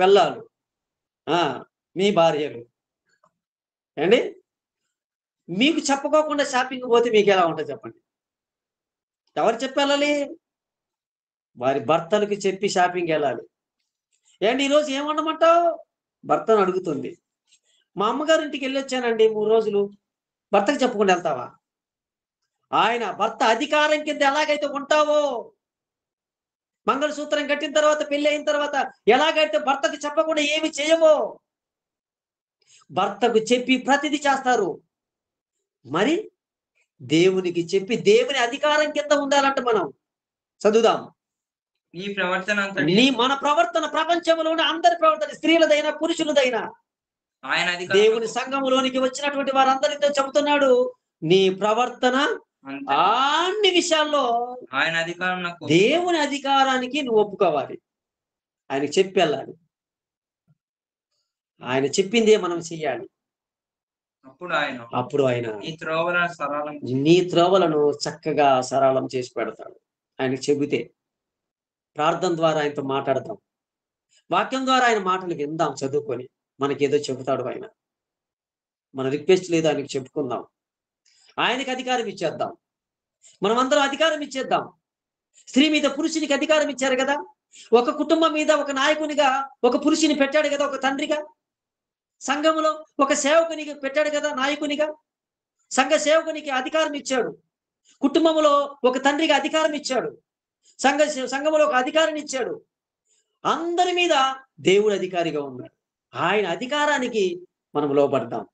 పిల్లలు, మీ భార్యలు అండి, మీకు చెప్పుకోకుండా షాపింగ్ పోతే మీకు ఎలా ఉంటుంది చెప్పండి? ఎవరు చెప్పి వెళ్ళాలి? వారి భర్తలకు చెప్పి షాపింగ్ వెళ్ళాలి. ఏంటి ఈరోజు ఏమన్నమంటావు? భర్తను అడుగుతుంది. మా అమ్మగారి ఇంటికి వెళ్ళొచ్చానండి 3 రోజులు, భర్తకు చెప్పకుండా వెళ్తావా? ఆయన భర్త అధికారం కింద ఎలాగైతే ఉంటావో, మంగళసూత్రం కట్టిన తర్వాత, పెళ్లి అయిన తర్వాత ఎలాగైతే భర్తకు చెప్పకుండా ఏమి చేయవో, భర్తకు చెప్పి ప్రతిదీ చేస్తారు. మరి దేవునికి చెప్పి దేవుని అధికారం కింద ఉండాలంటే మనం చదువుదాం. మన ప్రవర్తన ప్రపంచంలోని అందరి ప్రవర్తన, స్త్రీలదైనా పురుషులదైనా, ఆయన దేవుని సంఘములోనికి వచ్చినటువంటి వారందరితో చెబుతున్నాడు, నీ ప్రవర్తన అన్ని విషయాల్లో ఆయన అధికారం, దేవుని అధికారానికి నువ్వు ఒప్పుకోవాలి. ఆయనకి చెప్పి వెళ్ళాలి. ఆయన చెప్పిందే మనం చెయ్యాలి. అప్పుడు ఆయన నీ త్రోవలను చక్కగా సరళం చేసి పెడతాడు. ఆయనకు చెబితే ప్రార్థన ద్వారా ఆయనతో మాట్లాడతాం, వాక్యం ద్వారా ఆయన మాటలు విందాం, చదువుకొని మనకేదో చెబుతాడు ఆయన. మన రిక్వెస్ట్ లేదు, ఆయనకు చెప్పుకుందాం. ఆయనకి అధికారం ఇచ్చేద్దాం. మనమందరం అధికారం ఇచ్చేద్దాం. స్త్రీ మీద పురుషునికి అధికారం ఇచ్చారు కదా. ఒక కుటుంబం మీద ఒక నాయకునిగా ఒక పురుషుని పెట్టాడు కదా, ఒక తండ్రిగా. సంఘములో ఒక సేవకునికి పెట్టాడు కదా, నాయకునిగా. సంఘ సేవకునికి అధికారం ఇచ్చాడు. కుటుంబంలో ఒక తండ్రిగా అధికారం ఇచ్చాడు. సంఘములో ఒక అధికారాన్ని ఇచ్చాడు. అందరి మీద దేవుడు అధికారిగా ఉన్నాడు. ఆయన అధికారానికి మనం లోబడదాం,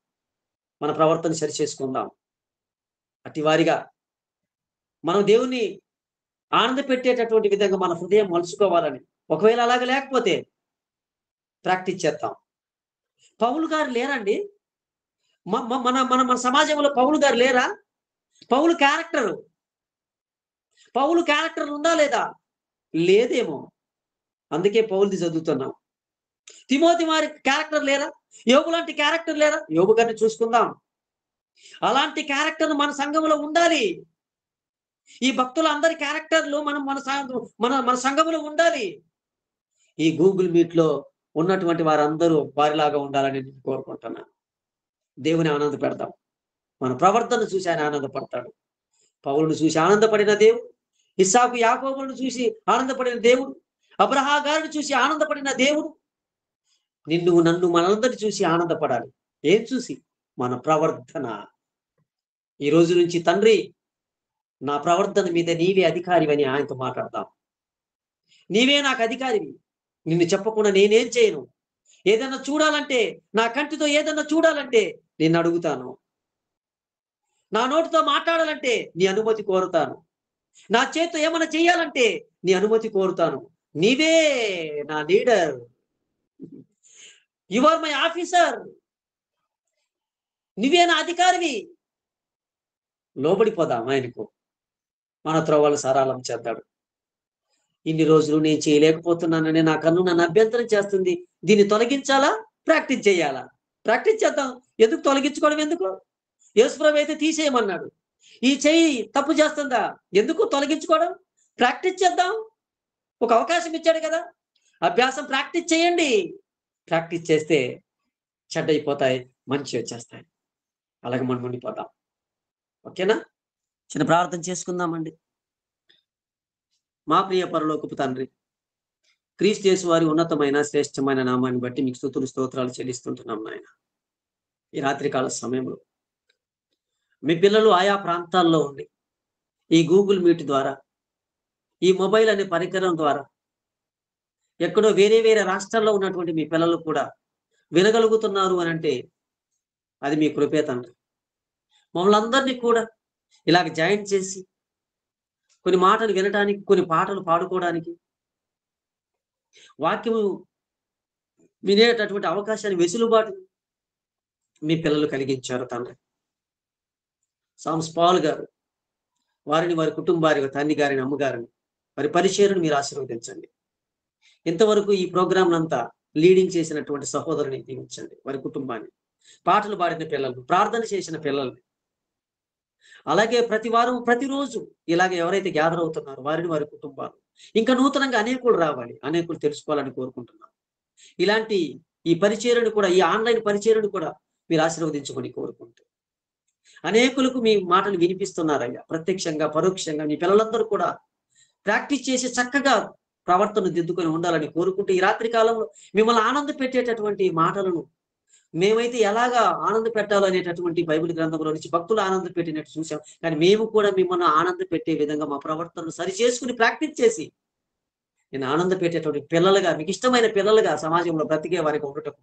మన ప్రవర్తన సరి చేసుకుందాం. అటివారిగా మనం దేవుణ్ణి ఆనంద పెట్టేటటువంటి విధంగా మన హృదయం మలుచుకోవాలని. ఒకవేళ అలాగ లేకపోతే ప్రాక్టీస్ చేద్దాం. పౌలు గారు లేరండి? మన మన మన సమాజంలో పౌలు గారు లేరా? పౌలు క్యారెక్టర్ ఉందా లేదా? లేదేమో. అందుకే పౌలుది చదువుతున్నాం. తిమోతి వారి క్యారెక్టర్ లేరా? యోబు లాంటి క్యారెక్టర్ లేరా? యోబు గారిని చూసుకుందాం. అలాంటి క్యారెక్టర్ మన సంఘంలో ఉండాలి. ఈ భక్తుల అందరి క్యారెక్టర్లు మన సంఘంలో ఉండాలి. ఈ గూగుల్ మీట్ లో ఉన్నటువంటి వారందరూ వారిలాగా ఉండాలని నేను కోరుకుంటున్నాను. దేవుని ఆనంద పెడతాం. మన ప్రవర్తన చూసి ఆయన ఆనందపడతాడు. పౌలును చూసి ఆనందపడిన దేవుడు, ఇస్సాకు యాకోబులను చూసి ఆనందపడిన దేవుడు, అబ్రహా గారిని చూసి ఆనందపడిన దేవుడు నిన్ను నన్ను మనందరిని చూసి ఆనందపడాలి. ఏం చూసి? మన ప్రవర్తన. ఈ రోజు నుంచి తండ్రి, నా ప్రవర్తన మీద నీవే అధికారివని ఆయనతో మాట్లాడతాం. నీవే నాకు అధికారివి, నిన్ను చెప్పకుండా నేనేం చేయను. ఏదన్నా చూడాలంటే, నా కంటితో ఏదన్నా చూడాలంటే నేను అడుగుతాను. నా నోటితో మాట్లాడాలంటే నీ అనుమతి కోరుతాను. నా చేతితో ఏమైనా చేయాలంటే నీ అనుమతి కోరుతాను. నీవే నా leader, you are my officer, నువ్వే నా అధికారివి. లోబడిపోదాం ఆయనకు. మన త్రోవలు సరళం చేద్దాడు. ఇన్ని రోజులు నేను చేయలేకపోతున్నానని నా కన్ను నన్ను అభ్యంతరం చేస్తుంది. దీన్ని తొలగించాలా? ప్రాక్టీస్ చేయాలా? ప్రాక్టీస్ చేద్దాం. ఎందుకు తొలగించుకోవడం? ఎందుకు? యేసుప్రభు అయితే తీసేయమన్నాడు. ఈ చెయ్యి తప్పు చేస్తుందా? ఎందుకు తొలగించుకోవడం? ప్రాక్టీస్ చేద్దాం. ఒక అవకాశం ఇచ్చాడు కదా. అభ్యాసం ప్రాక్టీస్ చేయండి. ప్రాక్టీస్ చేస్తే చెడ్డైపోతాయి, మంచి వచ్చేస్తాయి. అలాగే మనం ఉండిపోతాం. ఓకేనా? చిన్న ప్రార్థన చేసుకుందామండి. మా ప్రియ పరలోకపు తండ్రి, క్రీస్తు యేసు వారి ఉన్నతమైన శ్రేష్టమైన నామాన్ని బట్టి మీకు స్తుతులు స్తోత్రాలు చెల్లిస్తుంటున్నాం నాయన. ఈ రాత్రికాల సమయంలో మీ పిల్లలు ఆయా ప్రాంతాల్లో ఉండి ఈ గూగుల్ మీట్ ద్వారా, ఈ మొబైల్ అనే పరికరం ద్వారా ఎక్కడో వేరే వేరే రాష్ట్రాల్లో ఉన్నటువంటి మీ పిల్లలు కూడా వినగలుగుతున్నారు అని అంటే అది మీ కృపే తండ్రి. మమ్మల్ని అందరినీ కూడా ఇలాగ జాయిన్ చేసి కొన్ని మాటలు వినటానికి, కొన్ని పాటలు పాడుకోవడానికి, వాక్యము వినేటటువంటి అవకాశాన్ని, వెసులుబాటు మీ పిల్లలు కలిగించారు తండ్రి. సామ్స్ పాల్ గారు, వారిని, వారి కుటుంబారి, తండ్రి గారిని, అమ్మగారిని, వారి పరిచర్యను మీరు ఆశీర్వదించండి. ఇంతవరకు ఈ ప్రోగ్రాం అంతా లీడింగ్ చేసినటువంటి సహోదరుని దీవించండి, వారి కుటుంబాన్ని, పాటలు పాడిన పిల్లలు, ప్రార్థన చేసిన పిల్లల్ని, అలాగే ప్రతి వారం ప్రతిరోజు ఇలాగే ఎవరైతే గ్యాదర్ అవుతున్నారో వారిని, వారి కుటుంబాలు, ఇంకా నూతనంగా అనేకులు రావాలి, అనేకులు తెలుసుకోవాలని కోరుకుంటున్నాం. ఇలాంటి ఈ పరిచర్యను కూడా, ఈ ఆన్లైన్ పరిచర్యను కూడా మీరు ఆశీర్వదించుకొని కోరుకుంటూ, అనేకులకు మీ మాటలు వినిపిస్తున్నారయ్యా. ప్రత్యక్షంగా పరోక్షంగా మీ పిల్లలందరూ కూడా ప్రాక్టీస్ చేసి చక్కగా ప్రవర్తన దిద్దుకొని ఉండాలని కోరుకుంటూ, ఈ రాత్రి కాలంలో మిమ్మల్ని ఆనంద పెట్టేటటువంటి మాటలను మేమైతే ఎలాగా ఆనంద పెట్టాలో అనేటటువంటి బైబిల్ గ్రంథంలో నుంచి భక్తులు ఆనంద పెట్టినట్టు చూసాం. కానీ మేము కూడా మిమ్మల్ని ఆనంద పెట్టే విధంగా మా ప్రవర్తనను సరి చేసుకుని ప్రాక్టీస్ చేసి నేను ఆనంద పెట్టేటువంటి పిల్లలుగా, మీకు ఇష్టమైన పిల్లలుగా సమాజంలో బ్రతికే వారికి ఉండటం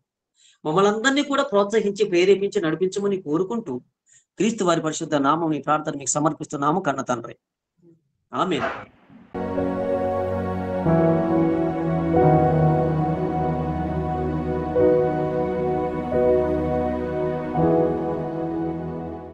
మమ్మల్ని అందరినీ కూడా ప్రోత్సహించి, ప్రేరేపించి, నడిపించమని కోరుకుంటూ, క్రీస్తు వారి పరిశుద్ధ నామం ఈ ప్రార్థన మీకు సమర్పిస్తున్నాము కన్న తండ్రి. ఆమేన్.